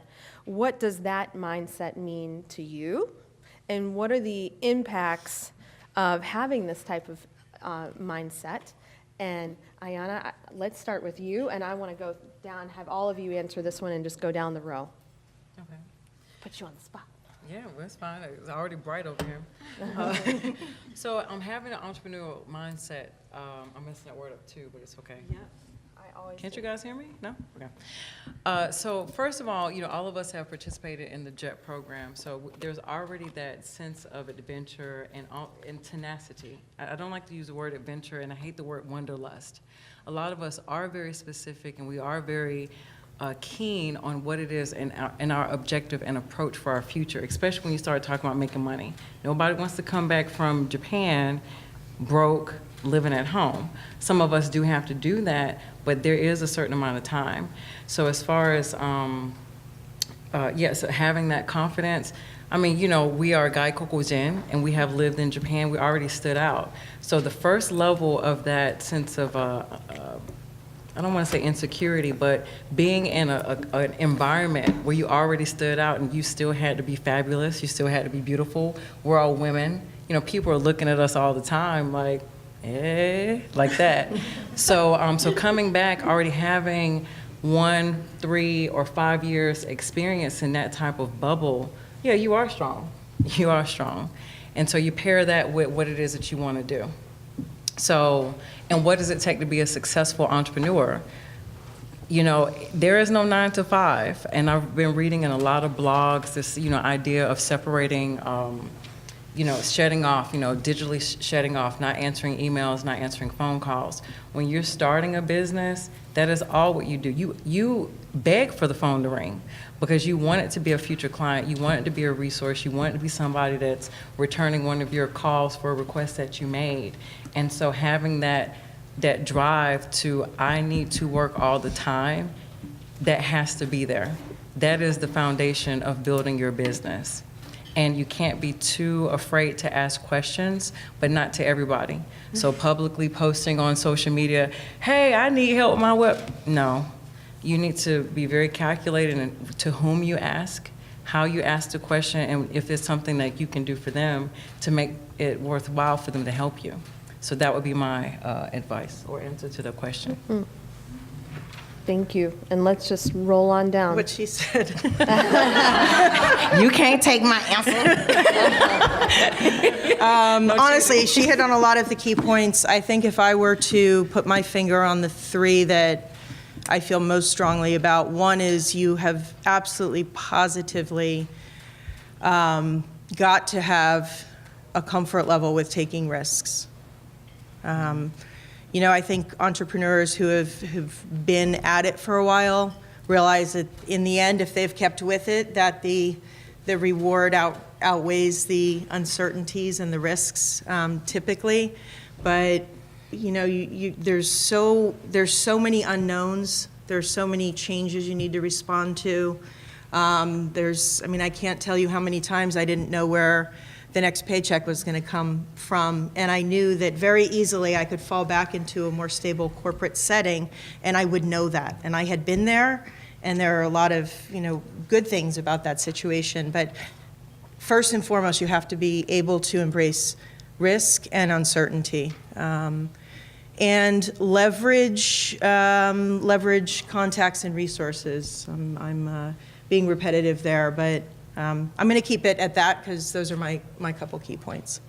What does that mindset mean to you? And what are the impacts of having this type of mindset? And Aiyana, let's start with you, and I want to go down, have all of you answer this one and just go down the row. Okay. Put you on the spot. Yeah, well, it's fine. It's already bright over here. So I'm having an entrepreneurial mindset. I'm messing that word up too, but it's okay. Yeah, I always Can't do. you guys hear me? No? Okay. So first of all, all of us have participated in the JET program, so there's already that sense of adventure and tenacity. I don't like to use the word adventure, and I hate the word wanderlust. A lot of us are very specific, and we are very keen on what it is and our objective and approach for our future, especially when you start talking about making money. Nobody wants to come back from Japan broke, living at home. Some of us do have to do that, but there is a certain amount of time. So as far as, yes, having that confidence, I mean, we are Gaikokujin, and we have lived in Japan. We already stood out. So the first level of that sense of, I don't want to say insecurity, but being in an environment where you already stood out and you still had to be fabulous, you still had to be beautiful. We're all women. People are looking at us all the time like, like that. So, so coming back, already having 1, 3, or 5 years experience in that type of bubble, yeah, you are strong. You are strong. And so you pair that with what it is that you want to do. So, and what does it take to be a successful entrepreneur? There is no 9 to 5, and I've been reading in a lot of blogs this, idea of separating, shutting off, digitally shutting off, not answering emails, not answering phone calls. When you're starting a business, that is all what you do. You beg for the phone to ring because you want it to be a future client, you want it to be a resource, you want it to be somebody that's returning one of your calls for a request that you made. And so having that drive to, I need to work all the time, that has to be there. That is the foundation of building your business. And you can't be too afraid to ask questions, but not to everybody. So publicly posting on social media, hey, I need help with my web. No, you need to be very calculated in to whom you ask, how you ask the question, and if it's something that you can do for them to make it worthwhile for them to help you. So that would be my advice or answer to the question. Mm-hmm. Thank you. And let's just roll on down. What she said. You can't take my answer. Honestly, she hit on a lot of the key points. I think if I were to put my finger on the 3 that I feel most strongly about, one is you have absolutely positively got to have a comfort level with taking risks. I think entrepreneurs who have been at it for a while realize that in the end, if they've kept with it, that the reward outweighs the uncertainties and the risks typically. But there's so many unknowns There's so many changes you need to respond to. I can't tell you how many times I didn't know where the next paycheck was going to come from, and I knew that very easily I could fall back into a more stable corporate setting, and I would know that. And I had been there, and there are a lot of, good things about that situation. But first and foremost, you have to be able to embrace risk and uncertainty, and leverage contacts and resources. I'm being repetitive there, but I'm going to keep it at that because those are my couple key points.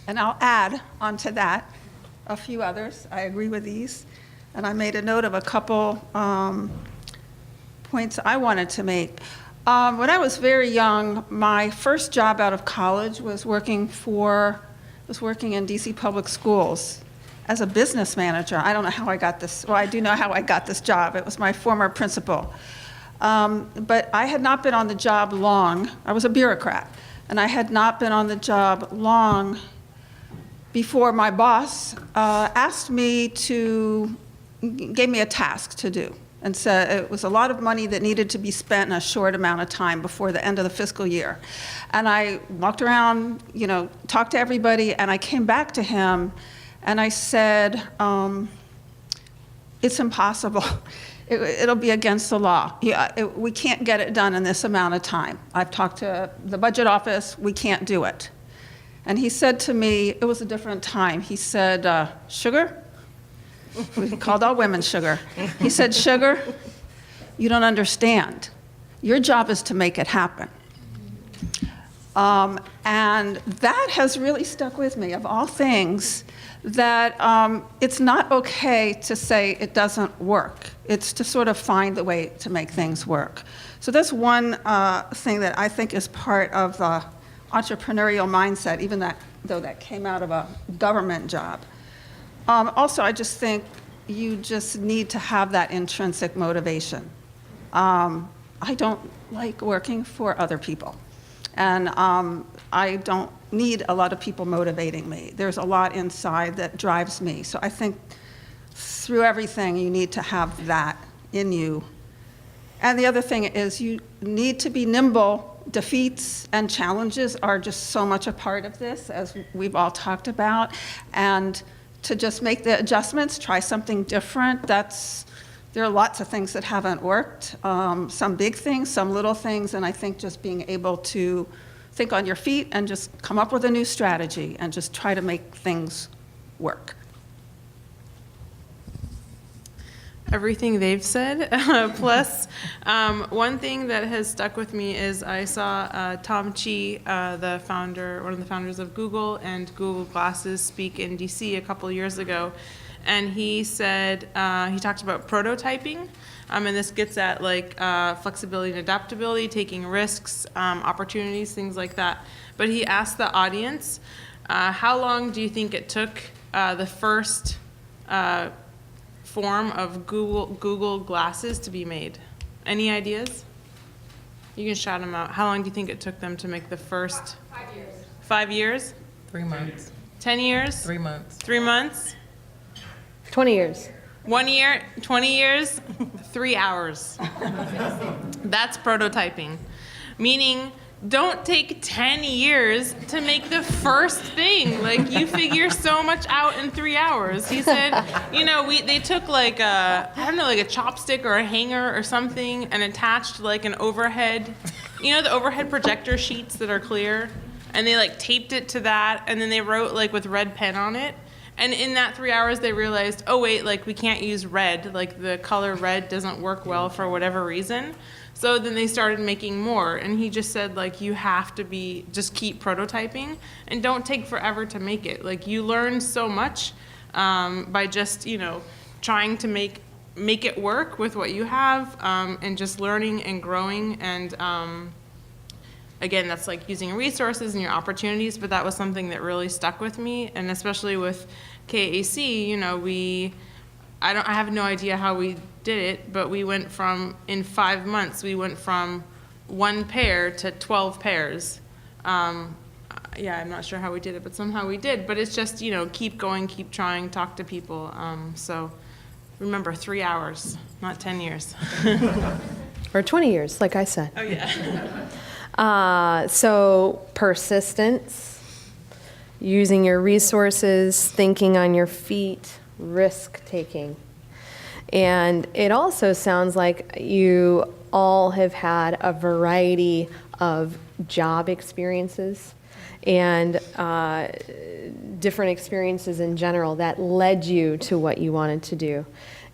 And I'll add onto that a few others. I agree with these. And I made a note of a couple points I wanted to make. When I was very young, my first job out of college was working in DC public schools as a business manager. I don't know how I got this. Well, I do know how I got this job. It was my former principal. But I had not been on the job long. I was a bureaucrat. And I had not been on the job long before my boss gave me a task to do. And said it was a lot of money that needed to be spent in a short amount of time before the end of the fiscal year. And I walked around, talked to everybody, and I came back to him and I said, it's impossible. It'll be against the law. We can't get it done in this amount of time. I've talked to the budget office, we can't do it. And he said to me, it was a different time, he said, Sugar? We called all women Sugar. He said, Sugar, you don't understand. Your job is to make it happen. And that has really stuck with me, of all things, that it's not okay to say it doesn't work. It's to sort of find the way to make things work. So that's one thing that I think is part of the entrepreneurial mindset, even though that came out of a government job. Also, I just think you just need to have that intrinsic motivation. I don't like working for other people. And I don't need a lot of people motivating me. There's a lot inside that drives me. So I think through everything, you need to have that in you. And the other thing is you need to be nimble. Defeats and challenges are just so much a part of this, as we've all talked about. And to just make the adjustments, try something different, there are lots of things that haven't worked, some big things, some little things, and I think just being able to think on your feet and just come up with a new strategy and just try to make things work. Everything they've said, plus one thing that has stuck with me is I saw Tom Chi, one of the founders of Google and Google Glasses, speak in DC a couple years ago, and he said, he talked about prototyping, and this gets at flexibility and adaptability, taking risks, opportunities, things like that. But he asked the audience, how long do you think it took the first form of Google Glasses to be made? Any ideas? You can shout them out. How long do you think it took them to make the first? 5 years. 5 years? 3 months. 10 years? 3 months. 3 months? 20 years. 1 year? 20 years? 3 hours. That's prototyping. Meaning, don't take 10 years to make the first thing. You figure so much out in 3 hours. He said, they took a chopstick or a hanger or something and attached an overhead, the overhead projector sheets that are clear, and they taped it to that, and then they wrote with red pen on it. And in that 3 hours, they realized, oh wait, we can't use red. The color red doesn't work well for whatever reason. So then they started making more, and he just said, you have to just keep prototyping, and don't take forever to make it. You learn so much by just, trying to make it work with what you have, and just learning and growing, and again, that's using resources and your opportunities, but that was something that really stuck with me, and especially with KAC, I have no idea how we did it, but we went in 5 months, we went from 1 pair to 12 pairs. yeah, I'm not sure how we did it, but somehow we did. But it's just, keep going, keep trying, talk to people. So remember, 3 hours, not 10 years. Or 20 years, like I said. Oh, yeah. So persistence, using your resources, thinking on your feet, risk-taking. And it also sounds like you all have had a variety of job experiences and different experiences in general that led you to what you wanted to do.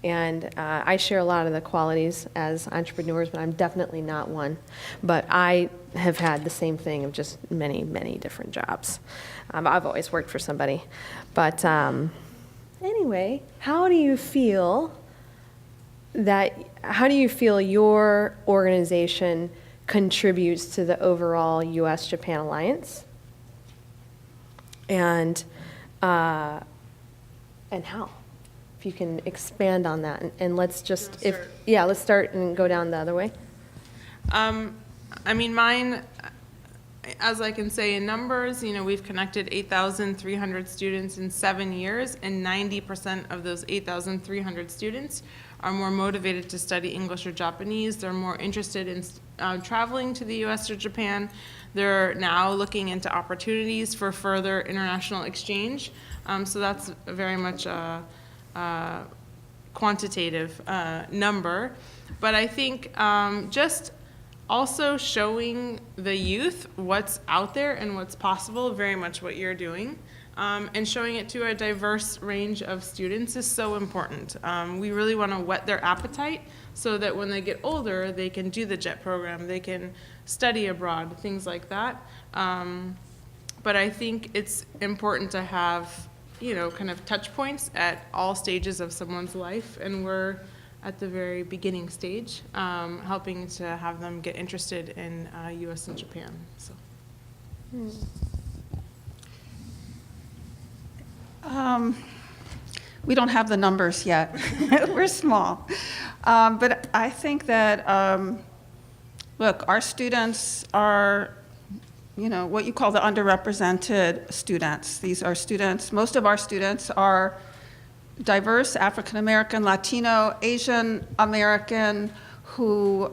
And I share a lot of the qualities as entrepreneurs, but I'm definitely not one. But I have had the same thing of just many, many different jobs. I've always worked for somebody. But anyway, how do you feel your organization contributes to the overall US-Japan alliance? And how? If you can expand on that, and let's just, let's start and go down the other way. I mean, mine, as I can say in numbers, we've connected 8,300 students in 7 years, and 90% of those 8,300 students are more motivated to study English or Japanese. They're more interested in traveling to the US or Japan. They're now looking into opportunities for further international exchange. So that's very much a quantitative number. But I think just also showing the youth what's out there and what's possible, very much what you're doing. And showing it to a diverse range of students is so important. We really want to whet their appetite so that when they get older, they can do the JET program, they can study abroad, things like that. But I think it's important to have, kind of touch points at all stages of someone's life, and we're at the very beginning stage, helping to have them get interested in US and Japan. So. We don't have the numbers yet. We're small. But I think that, look, our students are, what you call the underrepresented students. These are students, most of our students are diverse, African American, Latino, Asian American, who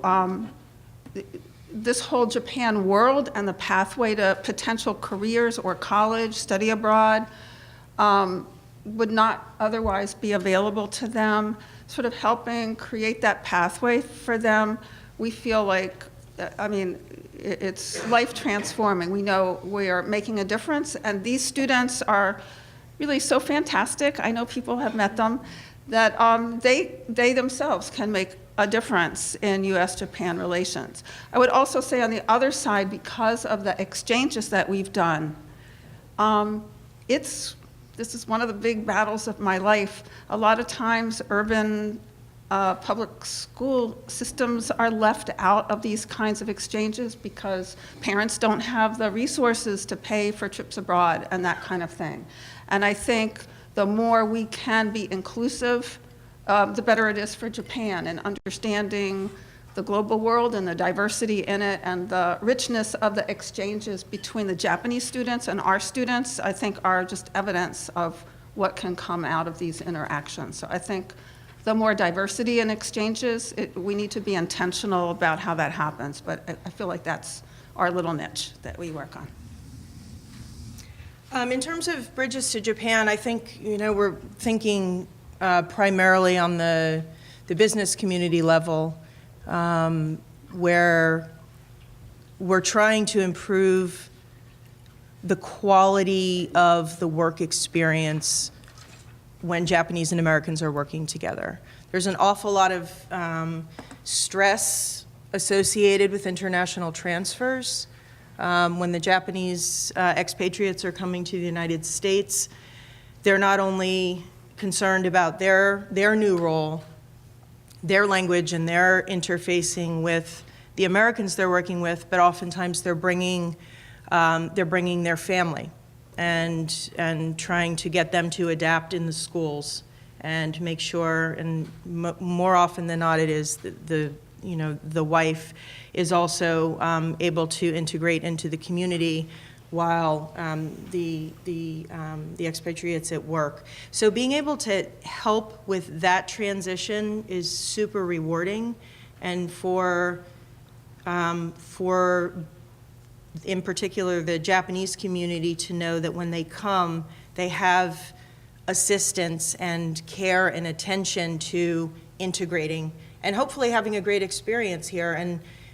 this whole Japan world and the pathway to potential careers or college, study abroad, would not otherwise be available to them, sort of helping create that pathway for them. We feel like, it's life transforming. We know we are making a difference, and these students are really so fantastic. I know people have met them, that they themselves can make a difference in US-Japan relations. I would also say on the other side, because of the exchanges that we've done, this is one of the big battles of my life. A lot of times urban public school systems are left out of these kinds of exchanges because parents don't have the resources to pay for trips abroad and that kind of thing. And I think the more we can be inclusive, the better it is for Japan in understanding the global world and the diversity in it and the richness of the exchanges between the Japanese students and our students, I think are just evidence of what can come out of these interactions. So I think the more diversity in exchanges, we need to be intentional about how that happens, but I feel like that's our little niche that we work on. In terms of bridges to Japan, I think, we're thinking primarily on the business community level, where we're trying to improve the quality of the work experience when Japanese and Americans are working together. There's an awful lot of stress associated with international transfers. When the Japanese expatriates are coming to the United States, they're not only concerned about their new role, their language, and their interfacing with the Americans they're working with, but oftentimes they're bringing their family and trying to get them to adapt in the schools and make sure, and more often than not, it is the wife is also able to integrate into the community while the expatriates at work. So being able to help with that transition is super rewarding, and for in particular the Japanese community to know that when they come, they have assistance and care and attention to integrating and hopefully having a great experience here,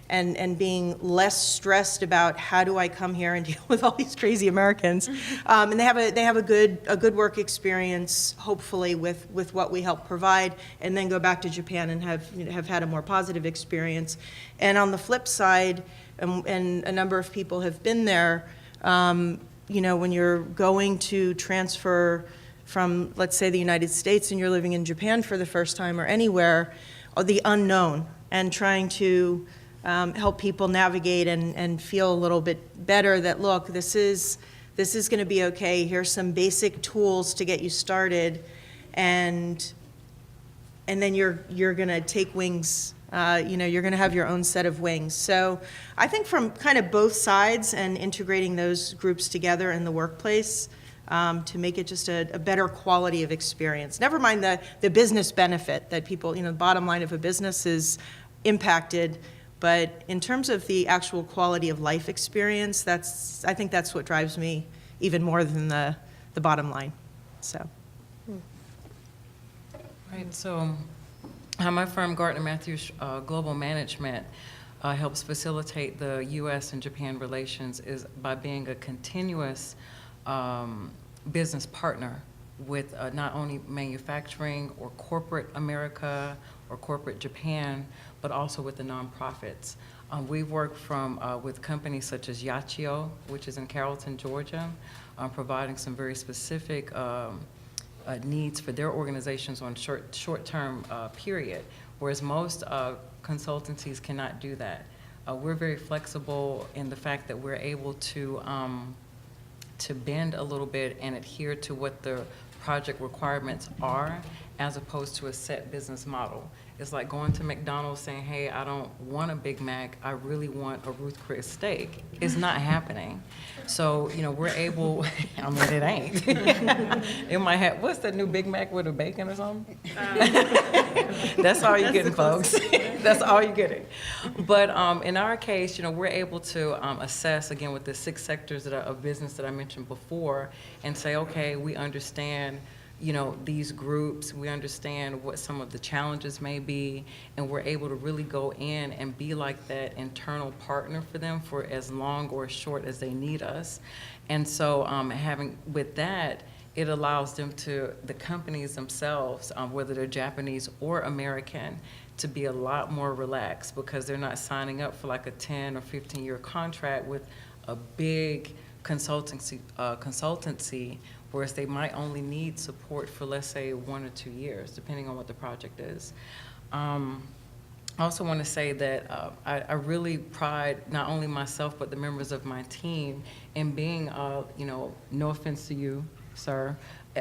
and being less stressed about how do I come here and deal with all these crazy Americans. And they have a good work experience, hopefully, with what we help provide, and then go back to Japan and have had a more positive experience. And on the flip side, and a number of people have been there, when you're going to transfer from, let's say, the United States and you're living in Japan for the first time or anywhere, the unknown, and trying to help people navigate and feel a little bit better that, look, this is going to be okay. Here's some basic tools to get you started, and then you're going to take wings. You're going to have your own set of wings. So I think from kind of both sides and integrating those groups together in the workplace to make it just a better quality of experience. Never mind the business benefit that people, the bottom line of a business is impacted, but in terms of the actual quality of life experience, I think that's what drives me even more than the bottom line. So. Right, so my firm, Gardner-Mathews Global Management, helps facilitate the U.S. and Japan relations is by being a continuous business partner with not only manufacturing or corporate America or corporate Japan, but also with the nonprofits. We've worked with companies such as Yachio, which is in Carrollton, Georgia, providing some very specific needs for their organizations on short-term period, whereas most consultancies cannot do that. We're very flexible in the fact that we're able to bend a little bit and adhere to what the project requirements are, as opposed to a set business model. It's like going to McDonald's saying, hey, I don't want a Big Mac, I really want a Ruth Chris steak. It's not happening. So, we're able, I mean, it ain't. It might have, what's that new Big Mac with a bacon or something? That's all you're getting, folks. That's all you're getting. But in our case, we're able to assess, again, with the 6 sectors of business that I mentioned before, and say, okay, we understand these groups, we understand what some of the challenges may be, and we're able to really go in and be like that internal partner for them for as long or as short as they need us. And so with that, it allows them the companies themselves, whether they're Japanese or American, to be a lot more relaxed, because they're not signing up for like a 10 or 15-year contract with a big consultancy, whereas they might only need support for, let's say, 1 or 2 years, depending on what the project is. I also want to say that I really pride not only myself, but the members of my team in being, no offense to you, sir,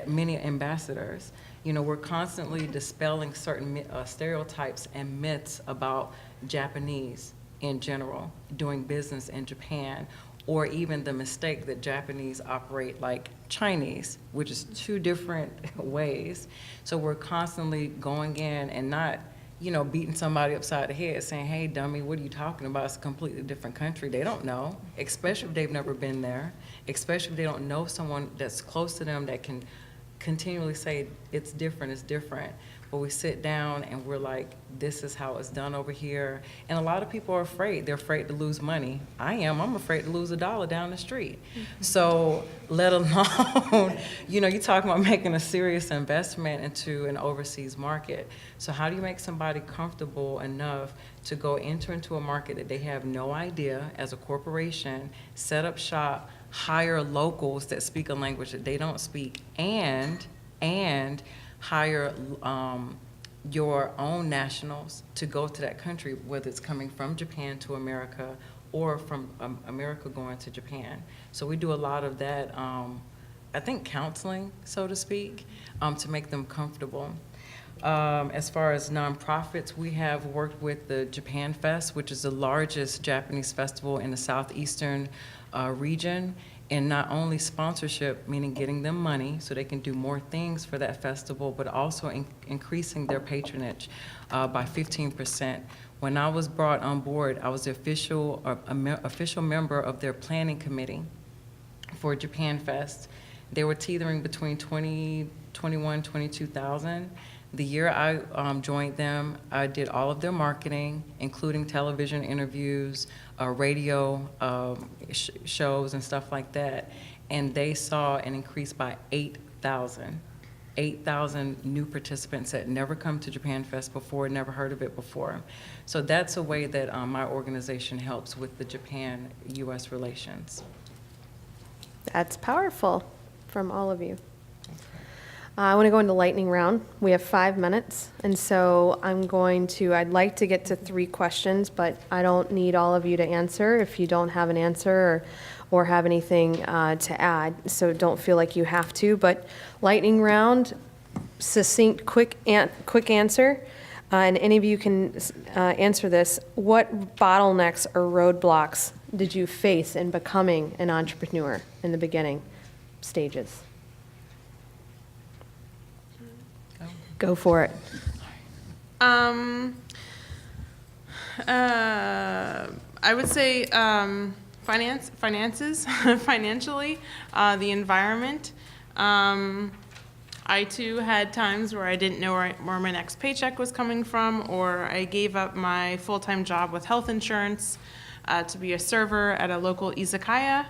many ambassadors. We're constantly dispelling certain stereotypes and myths about Japanese in general, doing business in Japan, or even the mistake that Japanese operate like Chinese, which is 2 different ways. So we're constantly going in and not, beating somebody upside the head saying, hey, dummy, what are you talking about? It's a completely different country. They don't know, especially if they've never been there, especially if they don't know someone that's close to them that can continually say, it's different, it's different. But we sit down and we're like, this is how it's done over here. And a lot of people are afraid. They're afraid to lose money. I'm afraid to lose $1 down the street. So let alone, you're talking about making a serious investment into an overseas market. So how do you make somebody comfortable enough to go enter into a market that they have no idea as a corporation, set up shop, hire locals that speak a language that they don't speak, and hire your own nationals to go to that country, whether it's coming from Japan to America or from America going to Japan. So we do a lot of that, I think counseling, so to speak, to make them comfortable. As far as nonprofits, we have worked with the Japan Fest, which is the largest Japanese festival in the southeastern region, and not only sponsorship, meaning getting them money so they can do more things for that festival, but also increasing their patronage by 15%. When I was brought on board, I was the official member of their planning committee for Japan Fest. They were teetering between 21, 22,000. The year I joined them, I did all of their marketing, including television interviews, radio shows and stuff like that. And they saw an increase by 8,000. 8,000 new participants that never come to Japan Fest before, never heard of it before. So that's a way that my organization helps with the Japan-US relations. That's powerful from all of you. I want to go into lightning round. We have 5 minutes, and so I'd like to get to 3 questions, but I don't need all of you to answer if you don't have an answer or have anything to add, so don't feel like you have to. But lightning round, succinct, quick answer, and any of you can answer this. What bottlenecks or roadblocks did you face in becoming an entrepreneur in the beginning stages? Go for it. I would say finances, financially, the environment. I too had times where I didn't know where my next paycheck was coming from, or I gave up my full-time job with health insurance to be a server at a local izakaya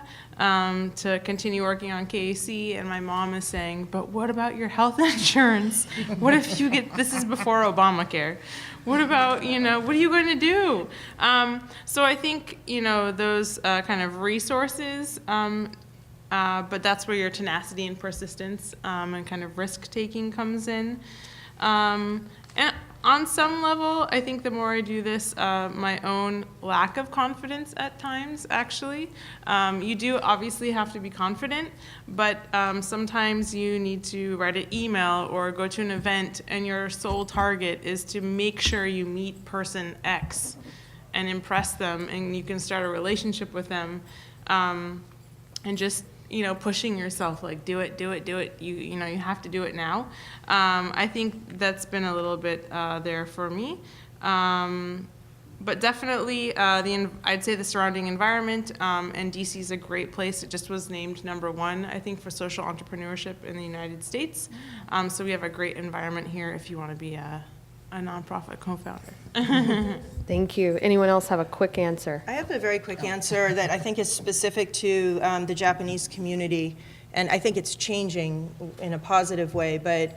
to continue working on KAC, and my mom is saying, but what about your health insurance? What if you get, this is before Obamacare, what about, what are you going to do? So I think, those kind of resources, but that's where your tenacity and persistence and kind of risk-taking comes in. And on some level, I think the more I do this, my own lack of confidence at times, actually. You do obviously have to be confident, but sometimes you need to write an email or go to an event, and your sole target is to make sure you meet person X and impress them, and you can start a relationship with them, and just pushing yourself, like do it. You have to do it now. I think that's been a little bit there for me. But definitely, I'd say the surrounding environment, and DC is a great place. It just was named #1, I think, for social entrepreneurship in the United States. So we have a great environment here if you want to be a nonprofit co-founder. Thank you. Anyone else have a quick answer? I have a very quick answer that I think is specific to the Japanese community, and I think it's changing in a positive way. But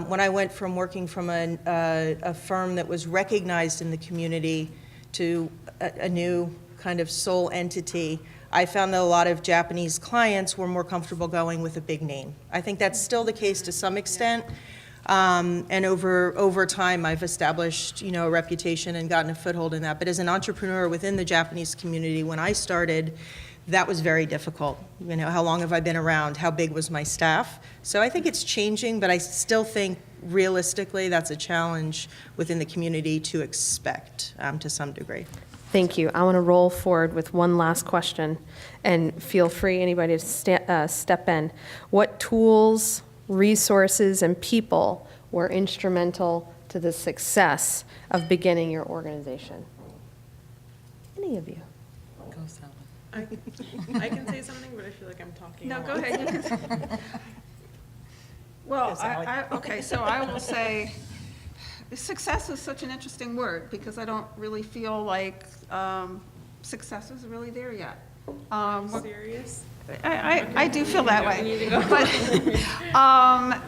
when I went from working from a firm that was recognized in the community to a new kind of sole entity, I found that a lot of Japanese clients were more comfortable going with a big name. I think that's still the case to some extent. And over time, I've established, a reputation and gotten a foothold in that. But as an entrepreneur within the Japanese community, when I started, that was very difficult. How long have I been around? How big was my staff? So I think it's changing, but I still think realistically that's a challenge within the community to expect to some degree. Thank you. I want to roll forward with one last question, and feel free, anybody, to step in. What tools, resources, and people were instrumental to the success of beginning your organization? Any of you? Go, Sally. I can say something, but I feel like I'm talking. No, go ahead. Well, okay, so I will say, success is such an interesting word, because I don't really feel like success is really there yet. Serious? I do feel that way.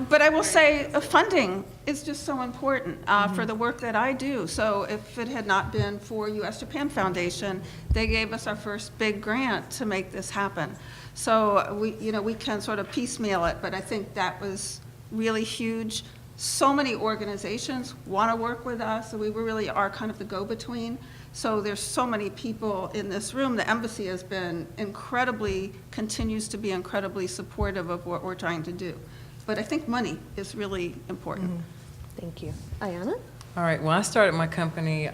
But I will say funding is just so important for the work that I do. So if it had not been for US Japan Foundation, they gave us our first big grant to make this happen. So we can sort of piecemeal it, but I think that was really huge. So many organizations want to work with us, so we really are kind of the go-between. So there's so many people in this room. The embassy has been continues to be incredibly supportive of what we're trying to do. But I think money is really important. Mm-hmm. Thank you. Aiyana? All right, well, I started my company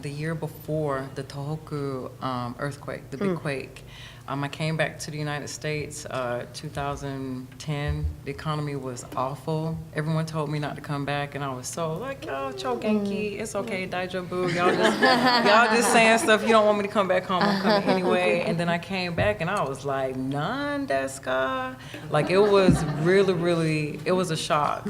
the year before the Tohoku earthquake, the big quake. I came back to the United States 2010. The economy was awful. Everyone told me not to come back, and I was so like, "Yo, chogenki, it's okay, daijobu. Y'all just saying stuff. You don't want me to come back home. I'm coming anyway." And then I came back, and I was like, "Nan desu ka?" Like it was really, it was a shock.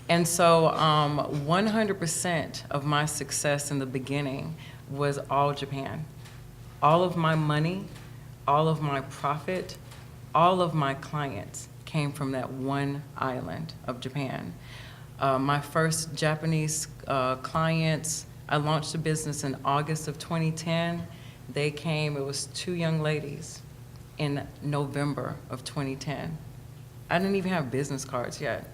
And so 100% of my success in the beginning was all Japan. All of my money, all of my profit, all of my clients came from that one island of Japan. My first Japanese clients, I launched a business in August of 2010. They came, it was 2 young ladies in November of 2010. I didn't even have business cards yet.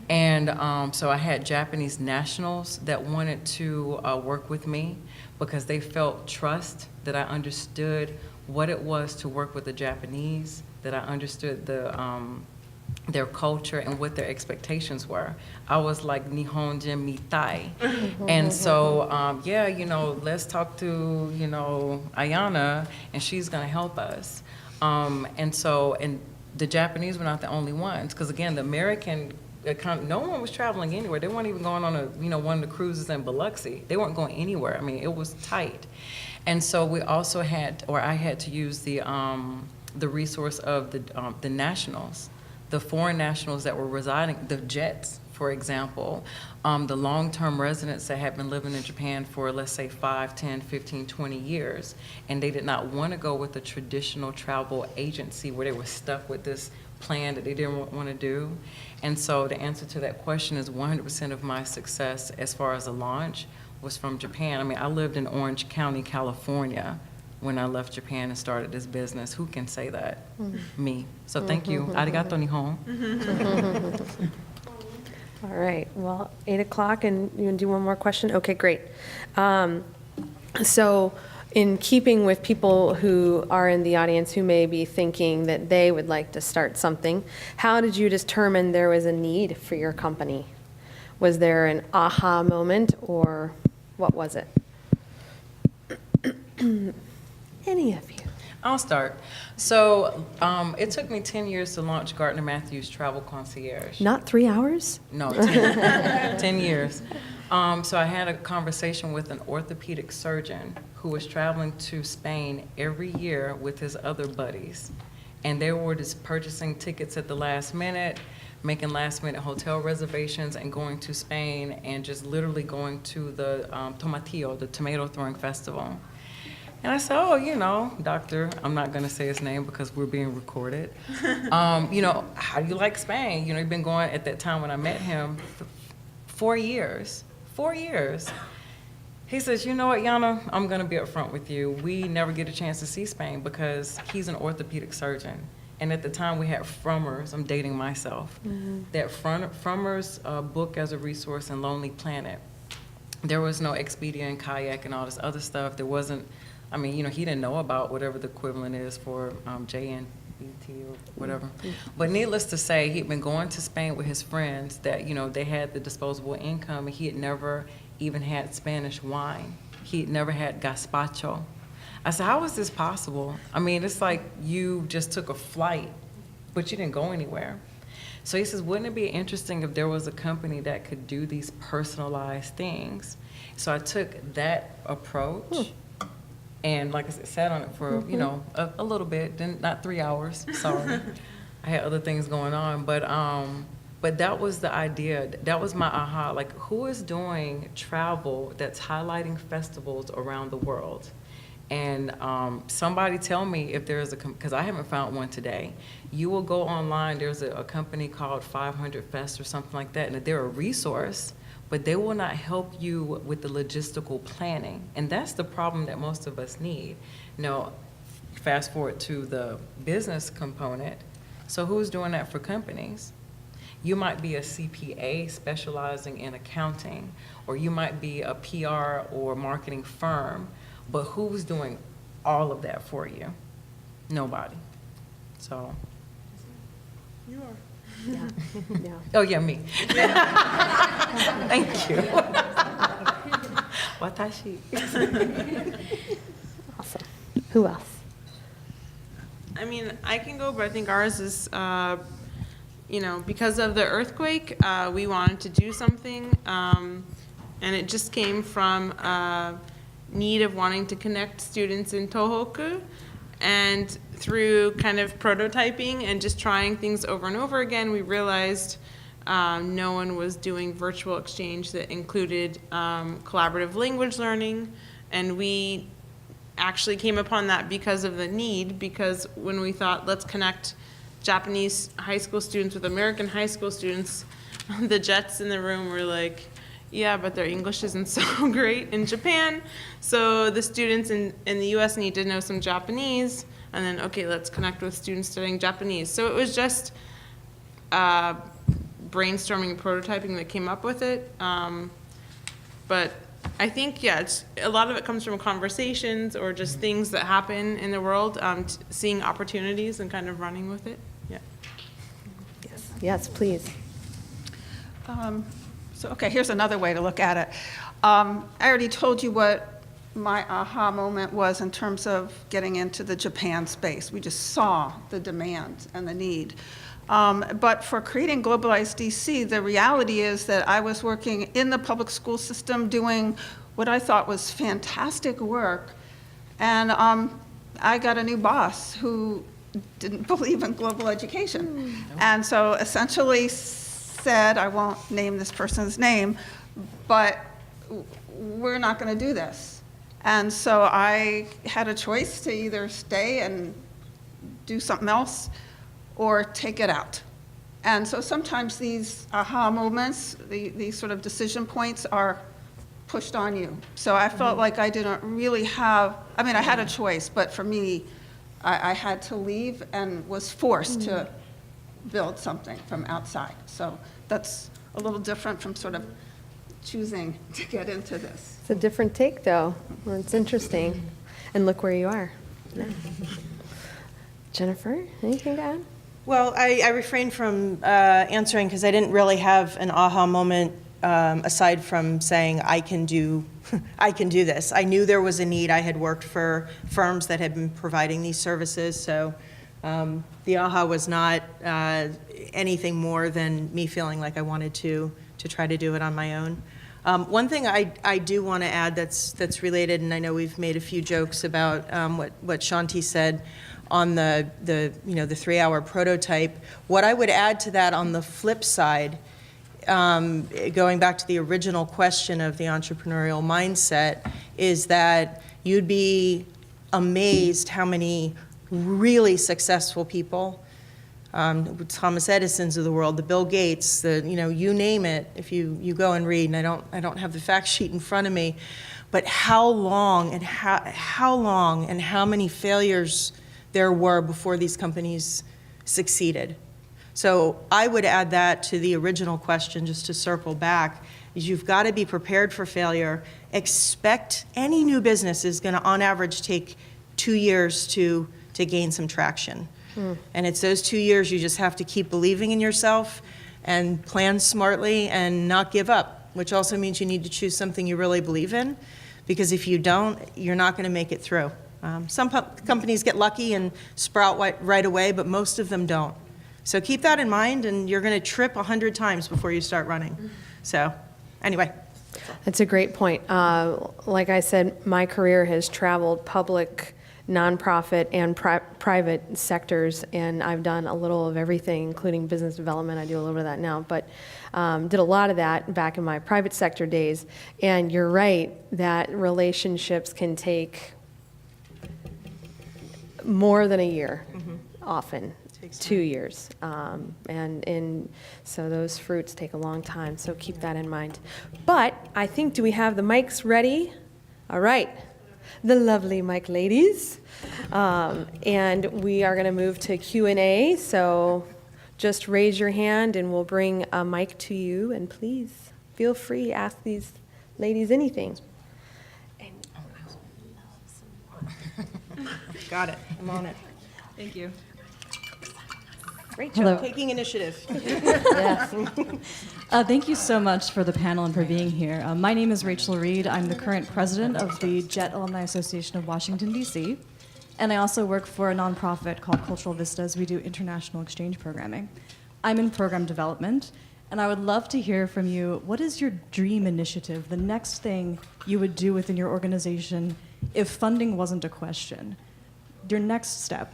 And so I had Japanese nationals that wanted to work with me because they felt trust, that I understood what it was to work with the Japanese, that I understood their culture and what their expectations were. I was like Nihonjin mitai. And so, yeah, you know, let's talk to, you know, Aiyana, and she's gonna help us. And the Japanese were not the only ones, because again, the American, no one was traveling anywhere. They weren't even going on one of the cruises in Biloxi. They weren't going anywhere. I mean, it was tight. And so we also had, or I had to use the resource of the nationals, the foreign nationals that were residing, the Jets, for example, the long-term residents that had been living in Japan for, let's say, 5, 10, 15, 20 years, and they did not want to go with a traditional travel agency where they were stuck with this plan that they didn't want to do. And so the answer to that question is 100% of my success as far as the launch was from Japan. I mean, I lived in Orange County, California when I left Japan and started this business. Who can say that? Me. So thank you. Arigato nihon. All right, well, 8 o'clock, and you want to do one more question? Okay, great. So in keeping with people who are in the audience who may be thinking that they would like to start something, how did you determine there was a need for your company? Was there an aha moment, or what was it? Any of you? I'll start. So it took me 10 years to launch Gardner-Mathews Travel Concierge. Not 3 hours? No, 10 years. So I had a conversation with an orthopedic surgeon who was traveling to Spain every year with his other buddies. And they were just purchasing tickets at the last minute, making last-minute hotel reservations, and going to Spain and just literally going to the Tomatillo, the tomato throwing festival. And I said, oh, you know, doctor, I'm not going to say his name because we're being recorded. You know, how do you like Spain? You know, he'd been going at that time when I met him for 4 years. 4 years. He says, you know what, Jana, I'm going to be upfront with you. We never get a chance to see Spain because he's an orthopedic surgeon. And at the time we had Frommer's, I'm dating myself, that Frommer's book as a resource in Lonely Planet. There was no Expedia and Kayak and all this other stuff. There wasn't, I mean, you know, he didn't know about whatever the equivalent is for JNBT or whatever. But needless to say, he'd been going to Spain with his friends that, you know, they had the disposable income, and he had never even had Spanish wine. He'd never had gazpacho. I said, how is this possible? I mean, it's like you just took a flight, but you didn't go anywhere. So he says, wouldn't it be interesting if there was a company that could do these personalized things? So I took that approach. And like I said, sat on it for, you know, a little bit, then not 3 hours, sorry. I had other things going on, but that was the idea. That was my aha, like who is doing travel that's highlighting festivals around the world? And somebody tell me if there's because I haven't found one today. You will go online, there's a company called 500 Fest or something like that, and they're a resource, but they will not help you with the logistical planning. And that's the problem that most of us need. Now, fast forward to the business component. So who's doing that for companies? You might be a CPA specializing in accounting, or you might be a PR or marketing firm, but who's doing all of that for you? Nobody. So. You are. Yeah. Yeah. Oh, yeah, me. Thank you. Watashi. Awesome. Who else? I mean, I can go, but I think ours is, because of the earthquake, we wanted to do something, and it just came from a need of wanting to connect students in Tohoku, and through kind of prototyping and just trying things over and over again, we realized no one was doing virtual exchange that included collaborative language learning, and we actually came upon that because of the need, because when we thought, let's connect Japanese high school students with American high school students, the Jets in the room were like, yeah, but their English isn't so great in Japan, so the students in the US need to know some Japanese, and then, okay, let's connect with students studying Japanese. So it was just brainstorming and prototyping that came up with it. But I think, a lot of it comes from conversations or just things that happen in the world, seeing opportunities and kind of running with it. Yeah. Yes, please. Okay, here's another way to look at it. I already told you what my aha moment was in terms of getting into the Japan space. We just saw the demand and the need. But for creating Globalize DC, the reality is that I was working in the public school system doing what I thought was fantastic work, and I got a new boss who didn't believe in global education. And so essentially said, I won't name this person's name, but we're not going to do this. And so I had a choice to either stay and do something else or take it out. And so sometimes these aha moments, these sort of decision points are pushed on you. So I felt like I didn't really have, I mean, I had a choice, but for me, I had to leave and was forced to build something from outside. So that's a little different from sort of choosing to get into this. It's a different take, though. Well, it's interesting. And look where you are. Yeah. Jennifer, anything to add? Well, I refrained from answering because I didn't really have an aha moment aside from saying I can do this. I knew there was a need. I had worked for firms that had been providing these services, so the aha was not anything more than me feeling like I wanted to try to do it on my own. One thing I do want to add that's related, and I know we've made a few jokes about what Shanti said on the 3-hour prototype. What I would add to that on the flip side, going back to the original question of the entrepreneurial mindset, is that you'd be amazed how many really successful people, Thomas Edison's of the world, the Bill Gates, you name it, if you go and read, and I don't have the fact sheet in front of me, but how long and how many failures there were before these companies succeeded. So I would add that to the original question, just to circle back, is you've got to be prepared for failure. Expect any new business is going to, on average, take 2 years to gain some traction. And it's those 2 years you just have to keep believing in yourself and plan smartly and not give up, which also means you need to choose something you really believe in, because if you don't, you're not going to make it through. Some companies get lucky and sprout right away, but most of them don't. So keep that in mind, and you're going to trip 100 times before you start running. So anyway. That's a great point. Like I said, my career has traveled public, nonprofit, and private sectors, and I've done a little of everything, including business development. I do a little bit of that now, but did a lot of that back in my private sector days. And you're right that relationships can take more than a year, often. 2 years, and so those fruits take a long time, so keep that in mind. But I think, do we have the mics ready? All right, the lovely mic ladies, and we are going to move to Q&A, so just raise your hand and we'll bring a mic to you, and please feel free to ask these ladies anything. Got it. I'm on it. Thank you. Rachel, taking initiative. Yes. Thank you so much for the panel and for being here. My name is Rachel Reed. I'm the current president of the JET Alumni Association of Washington, D.C. And I also work for a nonprofit called Cultural Vistas. We do international exchange programming. I'm in program development, and I would love to hear from you, what is your dream initiative, the next thing you would do within your organization if funding wasn't a question? Your next step.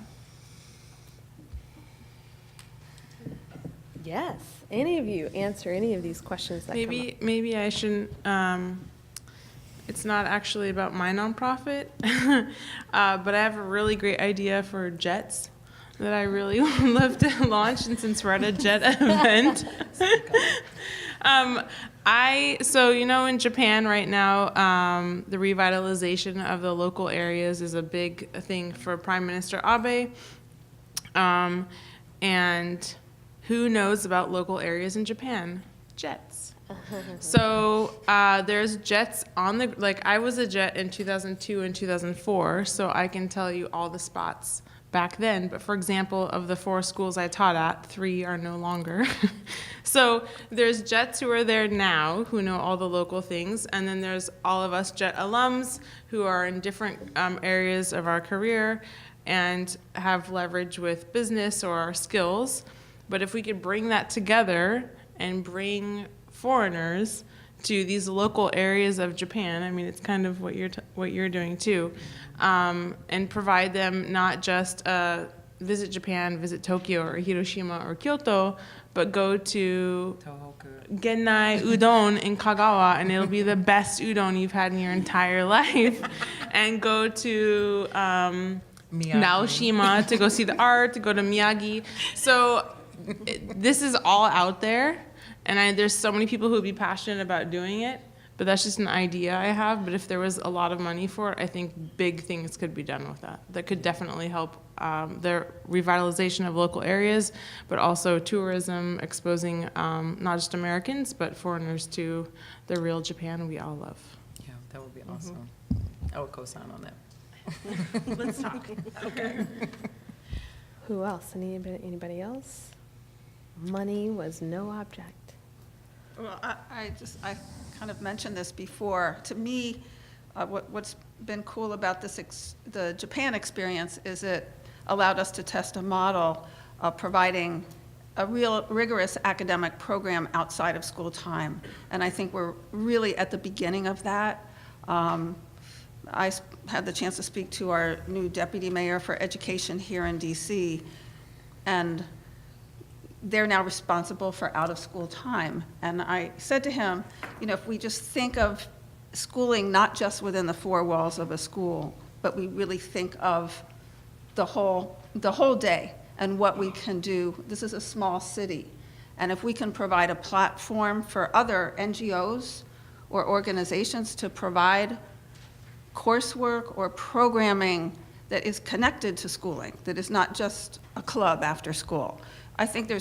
Yes. Any of you answer any of these questions that come up? Maybe I shouldn't. It's not actually about my nonprofit, but I have a really great idea for jets that I really would love to launch. And since we're at a jet event, so in Japan right now, the revitalization of the local areas is a big thing for Prime Minister Abe, and who knows about local areas in Japan? Jets. So there's jets on the, I was a jet in 2002 and 2004, so I can tell you all the spots back then. But for example, of the 4 schools I taught at, 3 are no longer. So there's jets who are there now, who know all the local things, and then there's all of us jet alums who are in different areas of our career and have leverage with business or our skills. But if we could bring that together and bring foreigners to these local areas of Japan, I mean, it's kind of what you're doing too, and provide them not just visit Japan, visit Tokyo or Hiroshima or Kyoto, but go to Gennai Udon in Kagawa, and it'll be the best udon you've had in your entire life, and go to Naoshima to go see the art, to go to Miyagi. So this is all out there, and there's so many people who would be passionate about doing it, but that's just an idea I have. But if there was a lot of money for it, I think big things could be done with that. That could definitely help the revitalization of local areas, but also tourism, exposing not just Americans, but foreigners to the real Japan we all love. Yeah, that would be awesome. I would co-sign on that. Let's talk. Okay. Who else? Anybody else? Money was no object. Well, I kind of mentioned this before. To me, what's been cool about the Japan experience is it allowed us to test a model of providing a real rigorous academic program outside of school time. And I think we're really at the beginning of that. I had the chance to speak to our new deputy mayor for education here in DC, and they're now responsible for out-of-school time. And I said to him, if we just think of schooling not just within the 4 walls of a school, but we really think of the whole day and what we can do. This is a small city, and if we can provide a platform for other NGOs or organizations to provide coursework or programming that is connected to schooling, that is not just a club after school. I think I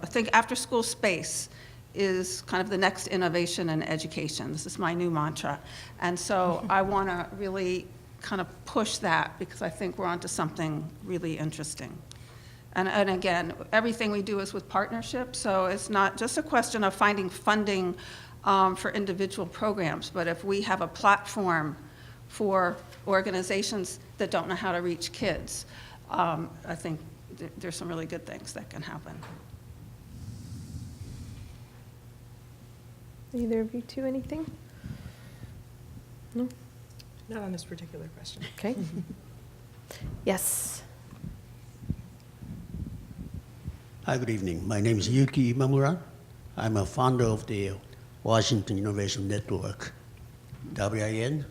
think after school space is kind of the next innovation in education. This is my new mantra. And so I want to really kind of push that, because I think we're onto something really interesting. And again, everything we do is with partnership, so it's not just a question of finding funding for individual programs, but if we have a platform for organizations that don't know how to reach kids, I think there's some really good things that can happen. Either of you two, anything? No? Not on this particular question. Okay. Yes. Hi, good evening. My name is Yuki Imamura. I'm a founder of the Washington Innovation Network, WIN,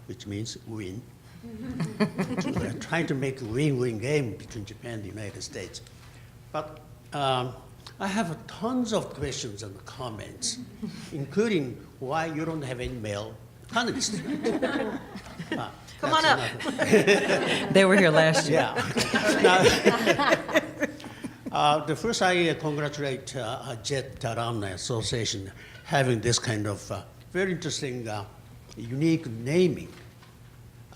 which means win. We're trying to make a win-win game between Japan and the United States. But I have tons of questions and comments, including why you don't have any male panelists. Come on up. They were here last year. Yeah. The first, I congratulate JET Alumni Association having this kind of very interesting, unique naming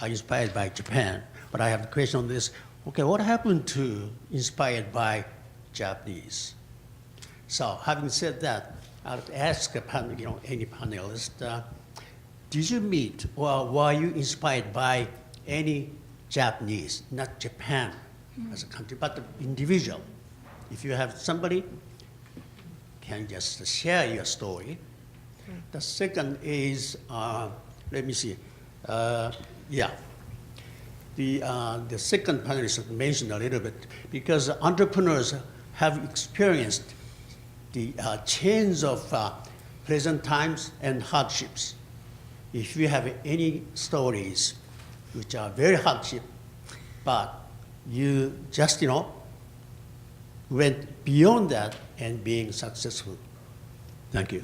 inspired by Japan. But I have a question on this. Okay, what happened to inspired by Japanese? So having said that, I'll ask any panelist, did you meet or were you inspired by any Japanese, not Japan as a country, but the individual. If you have somebody, can just share your story. The second is, let me see, yeah. The second panelist mentioned a little bit, because entrepreneurs have experienced the change of present times and hardships. If you have any stories which are very hardship, but you just, went beyond that and being successful. Thank you.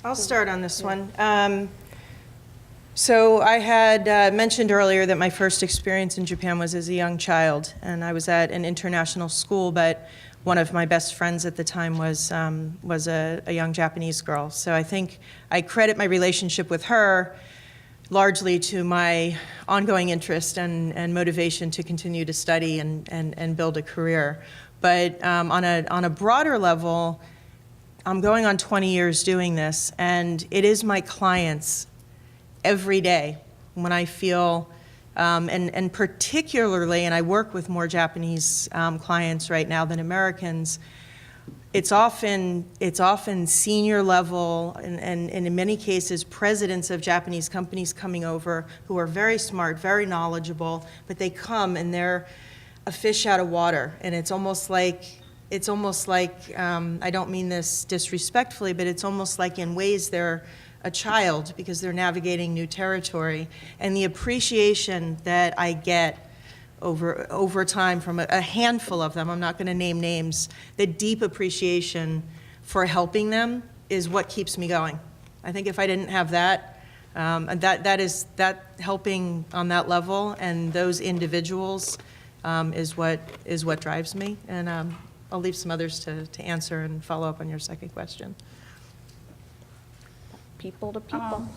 I'll start on this one. So I had mentioned earlier that my first experience in Japan was as a young child, and I was at an international school, but one of my best friends at the time was a young Japanese girl. So I think I credit my relationship with her largely to my ongoing interest and motivation to continue to study and build a career. But on a broader level, I'm going on 20 years doing this, and it is my clients every day when I feel, and particularly, and I work with more Japanese clients right now than Americans, it's often senior level and in many cases presidents of Japanese companies coming over who are very smart, very knowledgeable, but they come and they're a fish out of water, and it's almost like I don't mean this disrespectfully, but it's almost like in ways they're a child because they're navigating new territory. And the appreciation that I get over time from a handful of them, I'm not going to name names, the deep appreciation for helping them is what keeps me going. I think if I didn't have that, that helping on that level and those individuals is what drives me. And I'll leave some others to answer and follow up on your second question. People to people.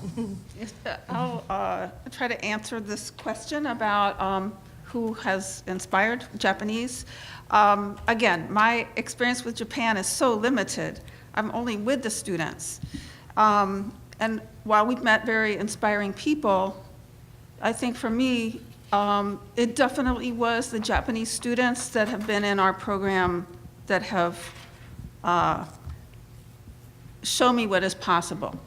I'll try to answer this question about who has inspired Japanese. Again, my experience with Japan is so limited. I'm only with the students. And while we've met very inspiring people, I think for me, it definitely was the Japanese students that have been in our program that have shown me what is possible.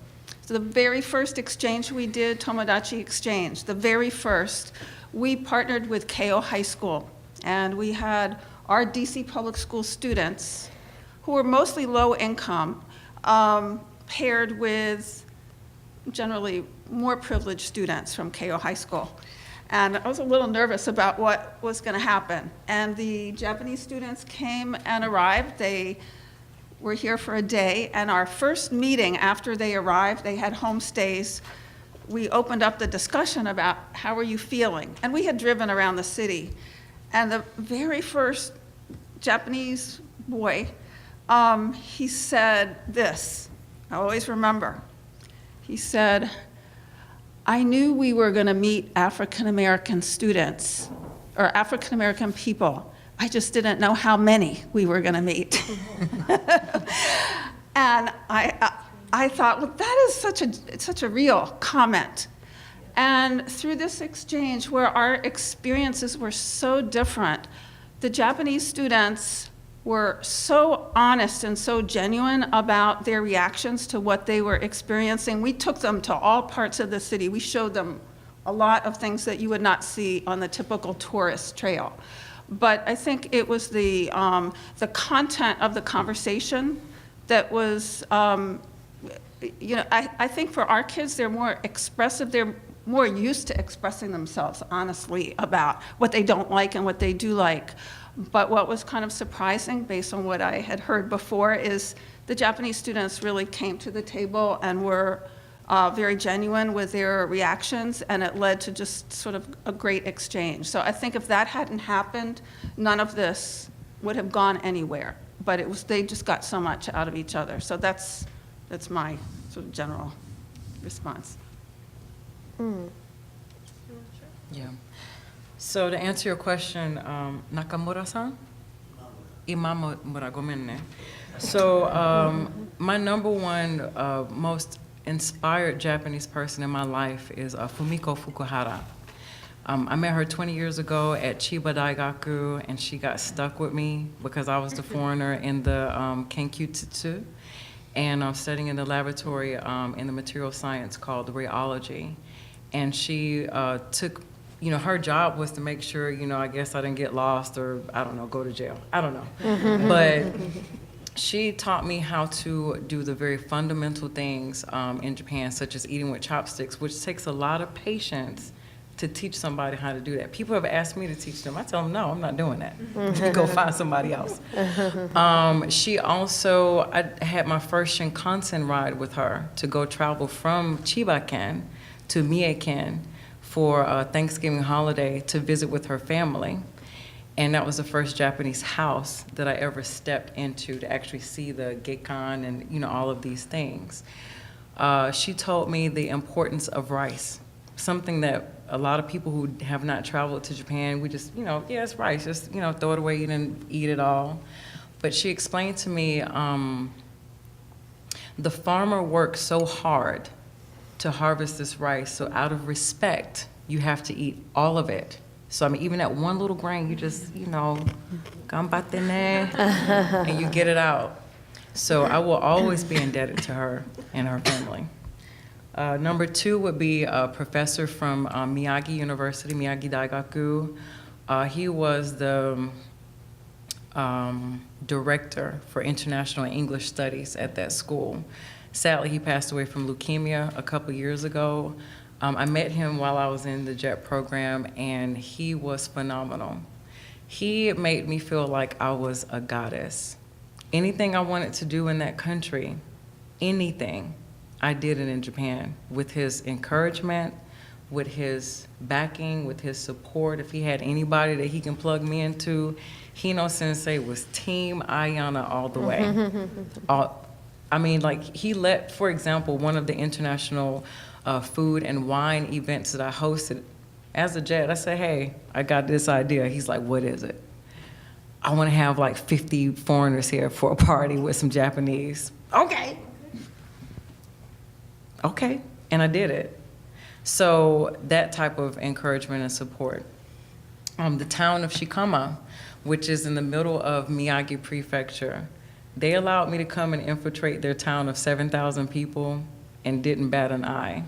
So the very first exchange we did, Tomodachi Exchange, the very first, we partnered with Keio High School, and we had our DC public school students, who were mostly low income, paired with generally more privileged students from Keio High School. And I was a little nervous about what was going to happen. And the Japanese students came and arrived. They were here for a day. And our first meeting after they arrived, they had homestays. We opened up the discussion about how are you feeling? And we had driven around the city. And the very first Japanese boy, he said this, I always remember. He said, I knew we were going to meet African-American students or African-American people. I just didn't know how many we were going to meet. And I thought, well, that is such a real comment. And through this exchange, where our experiences were so different, the Japanese students were so honest and so genuine about their reactions to what they were experiencing. We took them to all parts of the city. We showed them a lot of things that you would not see on the typical tourist trail. But I think it was the content of the conversation that was, I think for our kids, they're more expressive. They're more used to expressing themselves honestly about what they don't like and what they do like. But what was kind of surprising, based on what I had heard before, is the Japanese students really came to the table and were very genuine with their reactions, and it led to just sort of a great exchange. So I think if that hadn't happened, none of this would have gone anywhere. But they just got so much out of each other. So that's my sort of general response. Yeah. So to answer your question, Nakamura-san? Imamura, gomenne. So my number one most inspired Japanese person in my life is Fumiko Fukuhara. I met her 20 years ago at Chiba Daigaku, and she got stuck with me because I was the foreigner in the Kenkyutsu, and I'm studying in the laboratory in the material science called rheology. And she took, her job was to make sure, I guess I didn't get lost or, I don't know, go to jail. I don't know. But she taught me how to do the very fundamental things in Japan, such as eating with chopsticks, which takes a lot of patience to teach somebody how to do that. People have asked me to teach them. I tell them, no, I'm not doing that. You go find somebody else. She also, I had my first Shinkansen ride with her to go travel from Chiba-ken to Mie-ken for a Thanksgiving holiday to visit with her family. And that was the first Japanese house that I ever stepped into to actually see the gekan and all of these things. She told me the importance of rice, something that a lot of people who have not traveled to Japan, we just, yeah, it's rice, just, throw it away and eat it all. But she explained to me the farmer works so hard to harvest this rice, so out of respect, you have to eat all of it. So, even that one little grain, you just, gambate ne, and you get it out. So I will always be indebted to her and her family. Number 2 would be a professor from Miyagi University, Miyagi Daigaku. He was the director for international English studies at that school. Sadly, he passed away from leukemia a couple years ago. I met him while I was in the JET program, and he was phenomenal. He made me feel like I was a goddess. Anything I wanted to do in that country, anything, I did it in Japan with his encouragement, with his backing, with his support. If he had anybody that he can plug me into, Hino Sensei was Team Aiyana all the way. He let, for example, one of the international food and wine events that I hosted as a JET, I said, hey, I got this idea. He's like, what is it? I want to have 50 foreigners here for a party with some Japanese. Okay, and I did it. So that type of encouragement and support. The town of Shikama, which is in the middle of Miyagi Prefecture, they allowed me to come and infiltrate their town of 7,000 people and didn't bat an eye.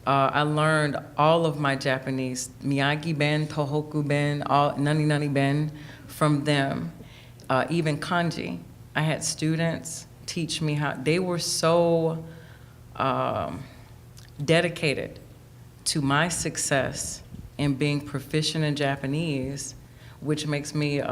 I learned all of my Japanese, Miyagi-ben, Tohoku-ben, Nani-nani-ben, from them, even kanji. I had students teach me how, they were so dedicated to my success in being proficient in Japanese, which makes me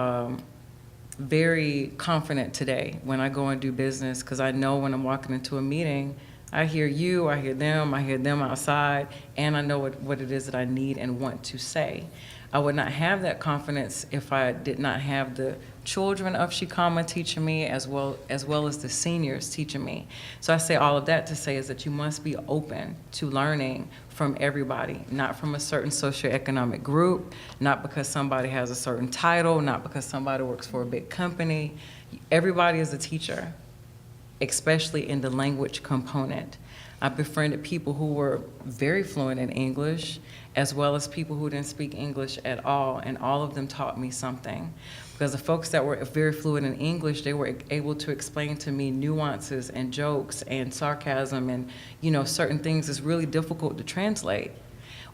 very confident today when I go and do business, because I know when I'm walking into a meeting, I hear you, I hear them outside, and I know what it is that I need and want to say. I would not have that confidence if I did not have the children of Shikama teaching me as well as the seniors teaching me. So I say all of that to say is that you must be open to learning from everybody, not from a certain socioeconomic group, not because somebody has a certain title, not because somebody works for a big company. Everybody is a teacher, especially in the language component. I befriended people who were very fluent in English, as well as people who didn't speak English at all, and all of them taught me something. Because the folks that were very fluent in English, they were able to explain to me nuances and jokes and sarcasm and, certain things that's really difficult to translate.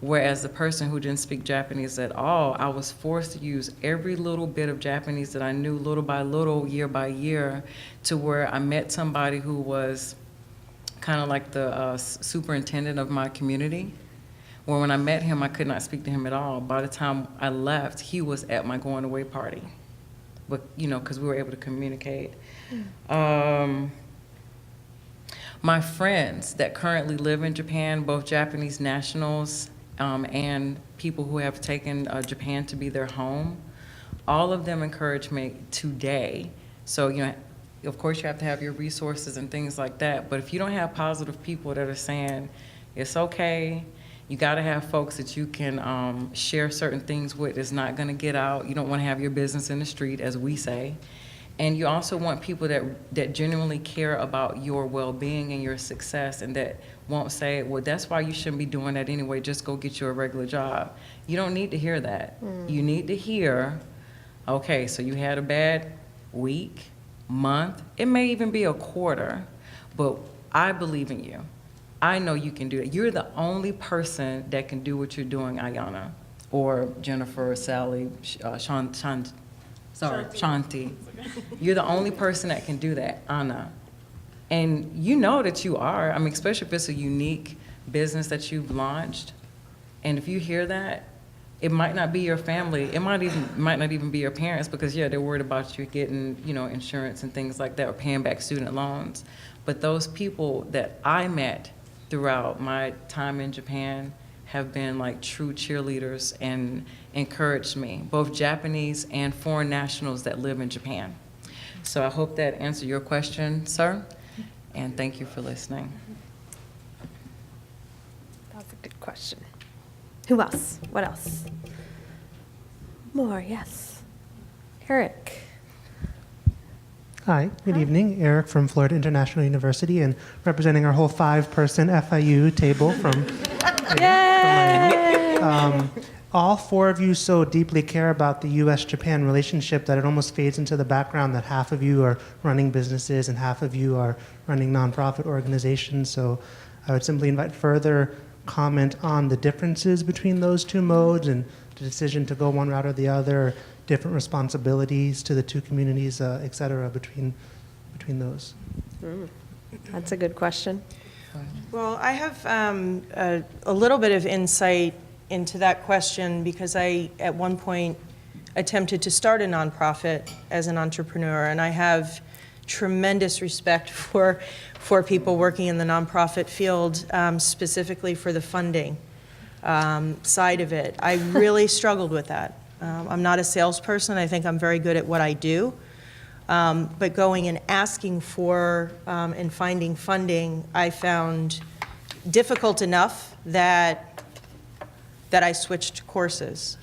Whereas the person who didn't speak Japanese at all, I was forced to use every little bit of Japanese that I knew little by little, year by year, to where I met somebody who was kind of like the superintendent of my community. Where when I met him, I could not speak to him at all. By the time I left, he was at my going away party. But, because we were able to communicate. My friends that currently live in Japan, both Japanese nationals and people who have taken Japan to be their home, all of them encourage me today. So, of course you have to have your resources and things like that, but if you don't have positive people that are saying, it's okay, you gotta have folks that you can share certain things with. It's not gonna get out. You don't wanna have your business in the street, as we say. And you also want people that genuinely care about your well-being and your success, and that won't say, well, that's why you shouldn't be doing that anyway, just go get you a regular job. You don't need to hear that. You need to hear, okay, so you had a bad week, month, it may even be a quarter, but I believe in you. I know you can do it. You're the only person that can do what you're doing, Aiyana, or Jennifer, Sally, Shanti. You're the only person that can do that, Anna. And you know that you are. I mean, especially if it's a unique business that you've launched. And if you hear that, it might not be your family. It might not even be your parents, because yeah, they're worried about you getting, insurance and things like that, or paying back student loans. But those people that I met throughout my time in Japan have been like true cheerleaders and encouraged me, both Japanese and foreign nationals that live in Japan. So I hope that answered your question, sir, and thank you for listening. That's a good question. Who else? What else? More, yes. Eric. Hi, good evening. Eric from Florida International University, and representing our whole 5-person FIU table from Yay! all 4 of you so deeply care about the U.S.-Japan relationship that it almost fades into the background that half of you are running businesses and half of you are running nonprofit organizations. So I would simply invite further comment on the differences between those 2 modes and the decision to go one route or the other, different responsibilities to the 2 communities, et cetera, between those. That's a good question. Well, I have a little bit of insight into that question because I, at one point, attempted to start a nonprofit as an entrepreneur, and I have tremendous respect for people working in the nonprofit field, specifically for the funding side of it. I really struggled with that. I'm not a salesperson. I think I'm very good at what I do. But going and asking for and finding funding, I found difficult enough that I switched courses.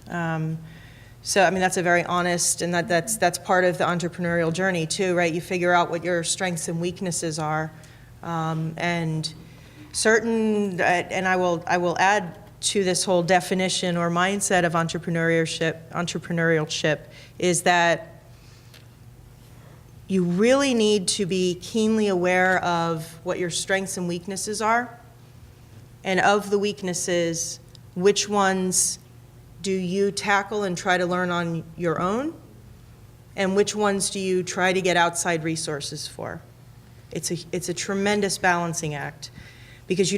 So, I mean, that's a very honest, and that's part of the entrepreneurial journey too, right? You figure out what your strengths and weaknesses are, and certain, and I will add to this whole definition or mindset of entrepreneurship is that you really need to be keenly aware of what your strengths and weaknesses are, and of the weaknesses, which ones do you tackle and try to learn on your own, and which ones do you try to get outside resources for? It's a tremendous balancing act, because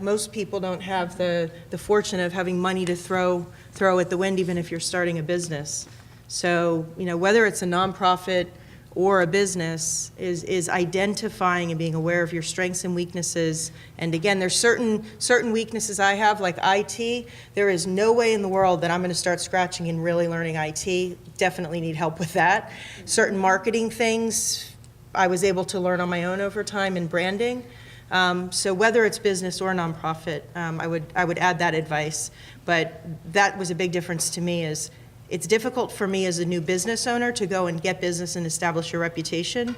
most people don't have the fortune of having money to throw at the wind, even if you're starting a business. So, whether it's a nonprofit or a business, is identifying and being aware of your strengths and weaknesses. And again, there's certain weaknesses I have, like IT. There is no way in the world that I'm going to start scratching and really learning IT. Definitely need help with that. Certain marketing things I was able to learn on my own over time in branding. So whether it's business or nonprofit, I would add that advice. But that was a big difference to me. Is it's difficult for me as a new business owner to go and get business and establish your reputation,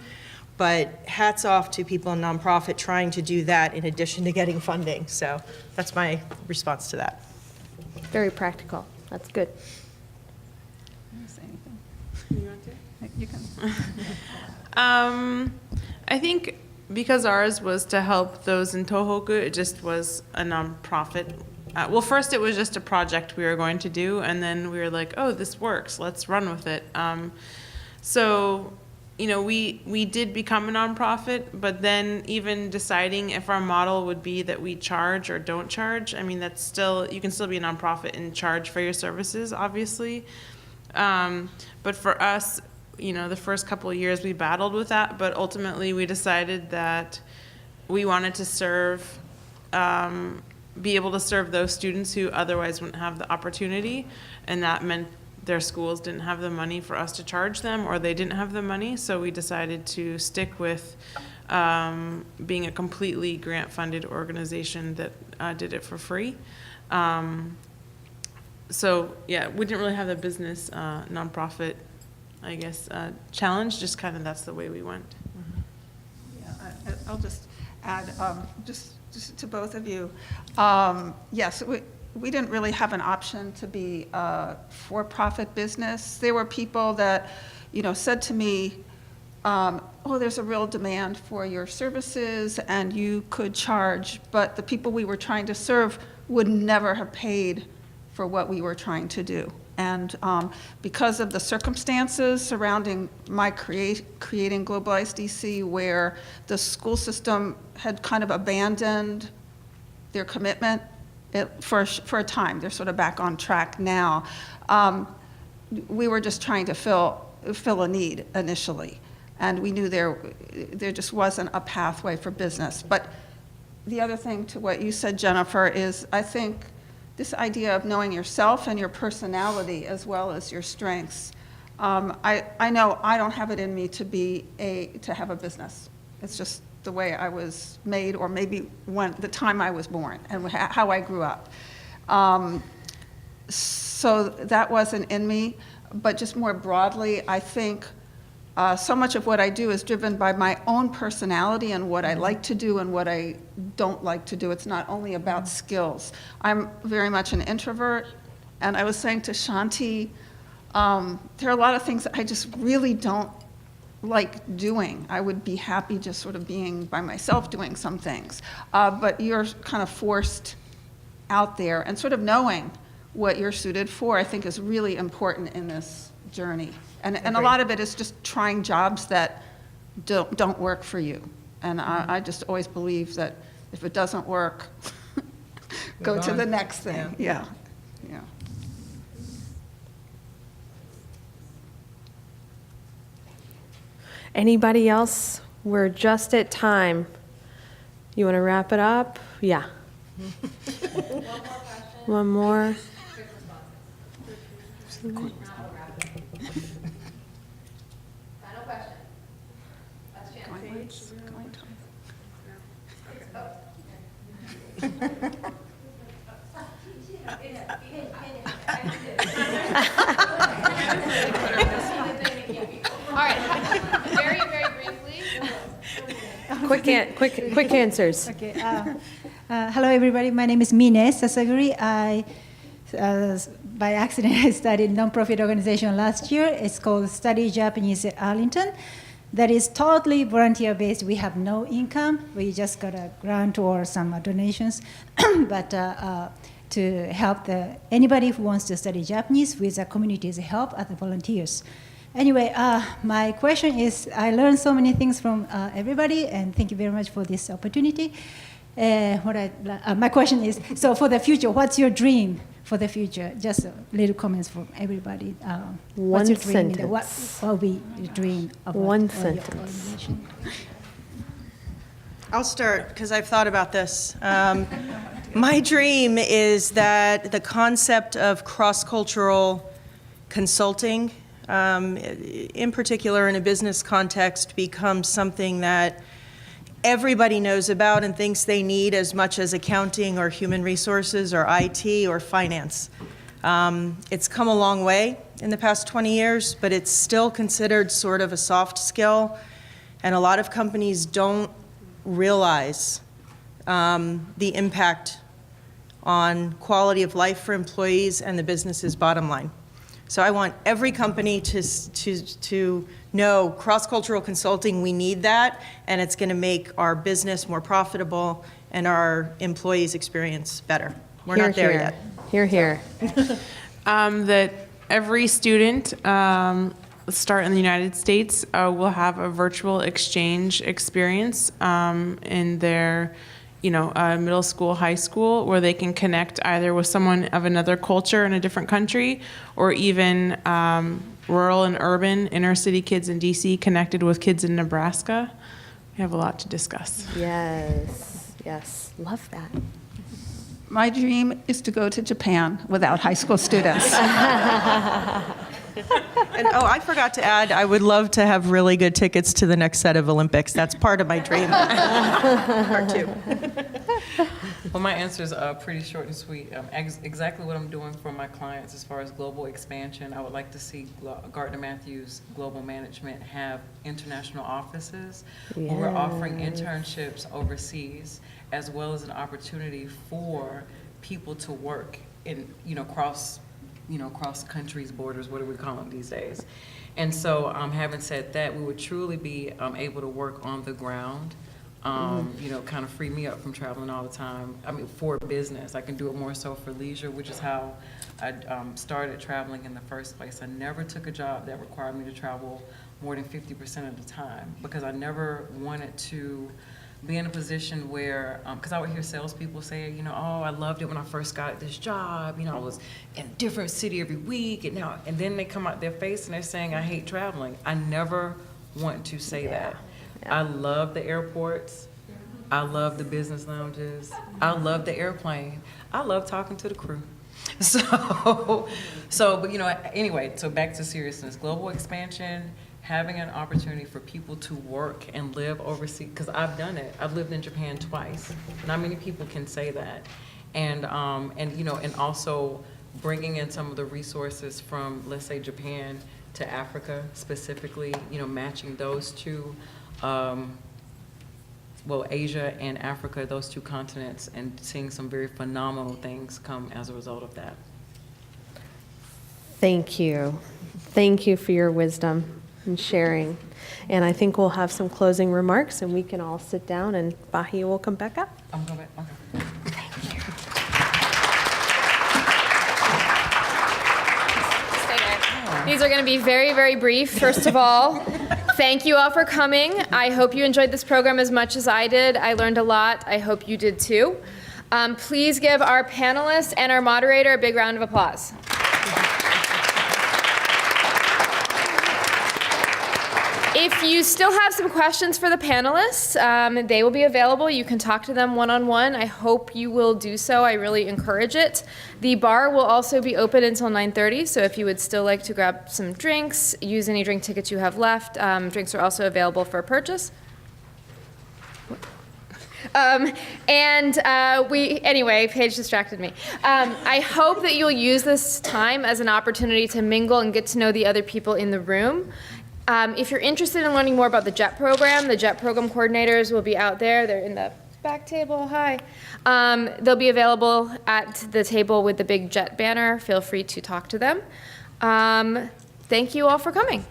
but hats off to people in nonprofit trying to do that in addition to getting funding. So that's my response to that. Very practical. That's good. You can. I think because ours was to help those in Tohoku, it just was a nonprofit. Well, first it was just a project we were going to do, and then we were like, oh, this works, let's run with it. So, we did become a nonprofit, but then even deciding if our model would be that we charge or don't charge, I mean, that's still, you can still be a nonprofit and charge for your services, obviously. But for us, the first couple of years we battled with that, but ultimately we decided that we wanted to be able to serve those students who otherwise wouldn't have the opportunity, and that meant their schools didn't have the money for us to charge them, or they didn't have the money, so we decided to stick with being a completely grant-funded organization that did it for free. So yeah, we didn't really have the business nonprofit I guess, challenge. Just kind of that's the way we went. Yeah, I'll just add, just to both of you. Yes, we didn't really have an option to be a for-profit business. There were people that, said to me, oh, there's a real demand for your services and you could charge, but the people we were trying to serve would never have paid for what we were trying to do. And because of the circumstances surrounding my creating Globalize DC, where the school system had kind of abandoned their commitment for a time, they're sort of back on track now. We were just trying to fill a need initially, and we knew there just wasn't a pathway for business. But the other thing to what you said, Jennifer, is I think this idea of knowing yourself and your personality as well as your strengths. I know I don't have it in me to have a business. It's just the way I was made, or maybe the time I was born and how I grew up. So that wasn't in me, but just more broadly, I think so much of what I do is driven by my own personality and what I like to do and what I don't like to do. It's not only about skills. I'm very much an introvert, and I was saying to Shanti, there are a lot of things that I just really don't like doing. I would be happy just sort of being by myself doing some things. But you're kind of forced out there, and sort of knowing what you're suited for, I think, is really important in this journey. And a lot of it is just trying jobs that don't work for you. And I just always believe that if it doesn't work, go to the next thing. Yeah. Anybody else? We're just at time. You want to wrap it up? Yeah. One more. Final question. That's Shanti. All right. Very, very briefly. Quick answers. Okay. Hello, everybody. My name is Mine Sasaguri. By accident, I started a nonprofit organization last year. It's called Study Japanese at Arlington. That is totally volunteer-based. We have no income. We just got a grant or some donations. But to help anybody who wants to study Japanese with the community's help as volunteers. Anyway, my question is, I learned so many things from everybody, and thank you very much for this opportunity. My question is, so for the future, what's your dream for the future? Just little comments from everybody. One what's your dream? sentence. What will be your dream about One your sentence. organization? I'll start because I've thought about this. My dream is that the concept of cross-cultural consulting, in particular in a business context, becomes something that everybody knows about and thinks they need as much as accounting or human resources or IT or finance. It's come a long way in the past 20 years, but it's still considered sort of a soft skill, and a lot of companies don't realize the impact on quality of life for employees and the business's bottom line. So I want every company to know cross-cultural consulting, we need that, and it's going to make our business more profitable and our employees' experience better. We're not there yet. Here. That every student, start in the United States, will have a virtual exchange experience in their middle school, high school, where they can connect either with someone of another culture in a different country, or even rural and urban inner city kids in DC connected with kids in Nebraska. We have a lot to discuss. Yes, love that. My dream is to go to Japan without high school students. And I forgot to add, I would love to have really good tickets to the next set of Olympics. That's part of my dream. Part two. Well, my answer is pretty short and sweet. Exactly what I'm doing for my clients as far as global expansion. I would like to see Gardner-Mathews Global Management have international offices. Where we're offering internships overseas, as well as an opportunity for people to work in, cross countries, borders, what do we call them these days? And so, having said that, we would truly be able to work on the ground. Kind of free me up from traveling all the time. I mean, for business, I can do it more so for leisure, which is how I started traveling in the first place. I never took a job that required me to travel more than 50% of the time, because I never wanted to be in a position where, because I would hear salespeople say, oh, I loved it when I first got this job. I was in a different city every week, and then they come out their face and they're saying, I hate traveling. I never want to say that. I love the airports. I love the business lounges. I love the airplane. I love talking to the crew. But anyway, so back to seriousness. Global expansion, having an opportunity for people to work and live overseas, because I've done it. I've lived in Japan twice. Not many people can say that. And also bringing in some of the resources from, let's say, Japan to Africa specifically, matching those two, Asia and Africa, those two continents, and seeing some very phenomenal things come as a result of that. Thank you. Thank you for your wisdom and sharing. And I think we'll have some closing remarks, and we can all sit down, and Bahia will come back up. I'm going back. Okay. Thank you. Stay there. These are going to be very, very brief. First of all, thank you all for coming. I hope you enjoyed this program as much as I did. I learned a lot. I hope you did too. Please give our panelists and our moderator a big round of applause. If you still have some questions for the panelists, they will be available. You can talk to them one-on-one. I hope you will do so. I really encourage it. The bar will also be open until 9:30, so if you would still like to grab some drinks, use any drink tickets you have left. Drinks are also available for purchase. Anyway, Paige distracted me. I hope that you'll use this time as an opportunity to mingle and get to know the other people in the room. If you're interested in learning more about the JET program, the JET program coordinators will be out there. They're in the back table. Hi. They'll be available at the table with the big JET banner. Feel free to talk to them. Thank you all for coming.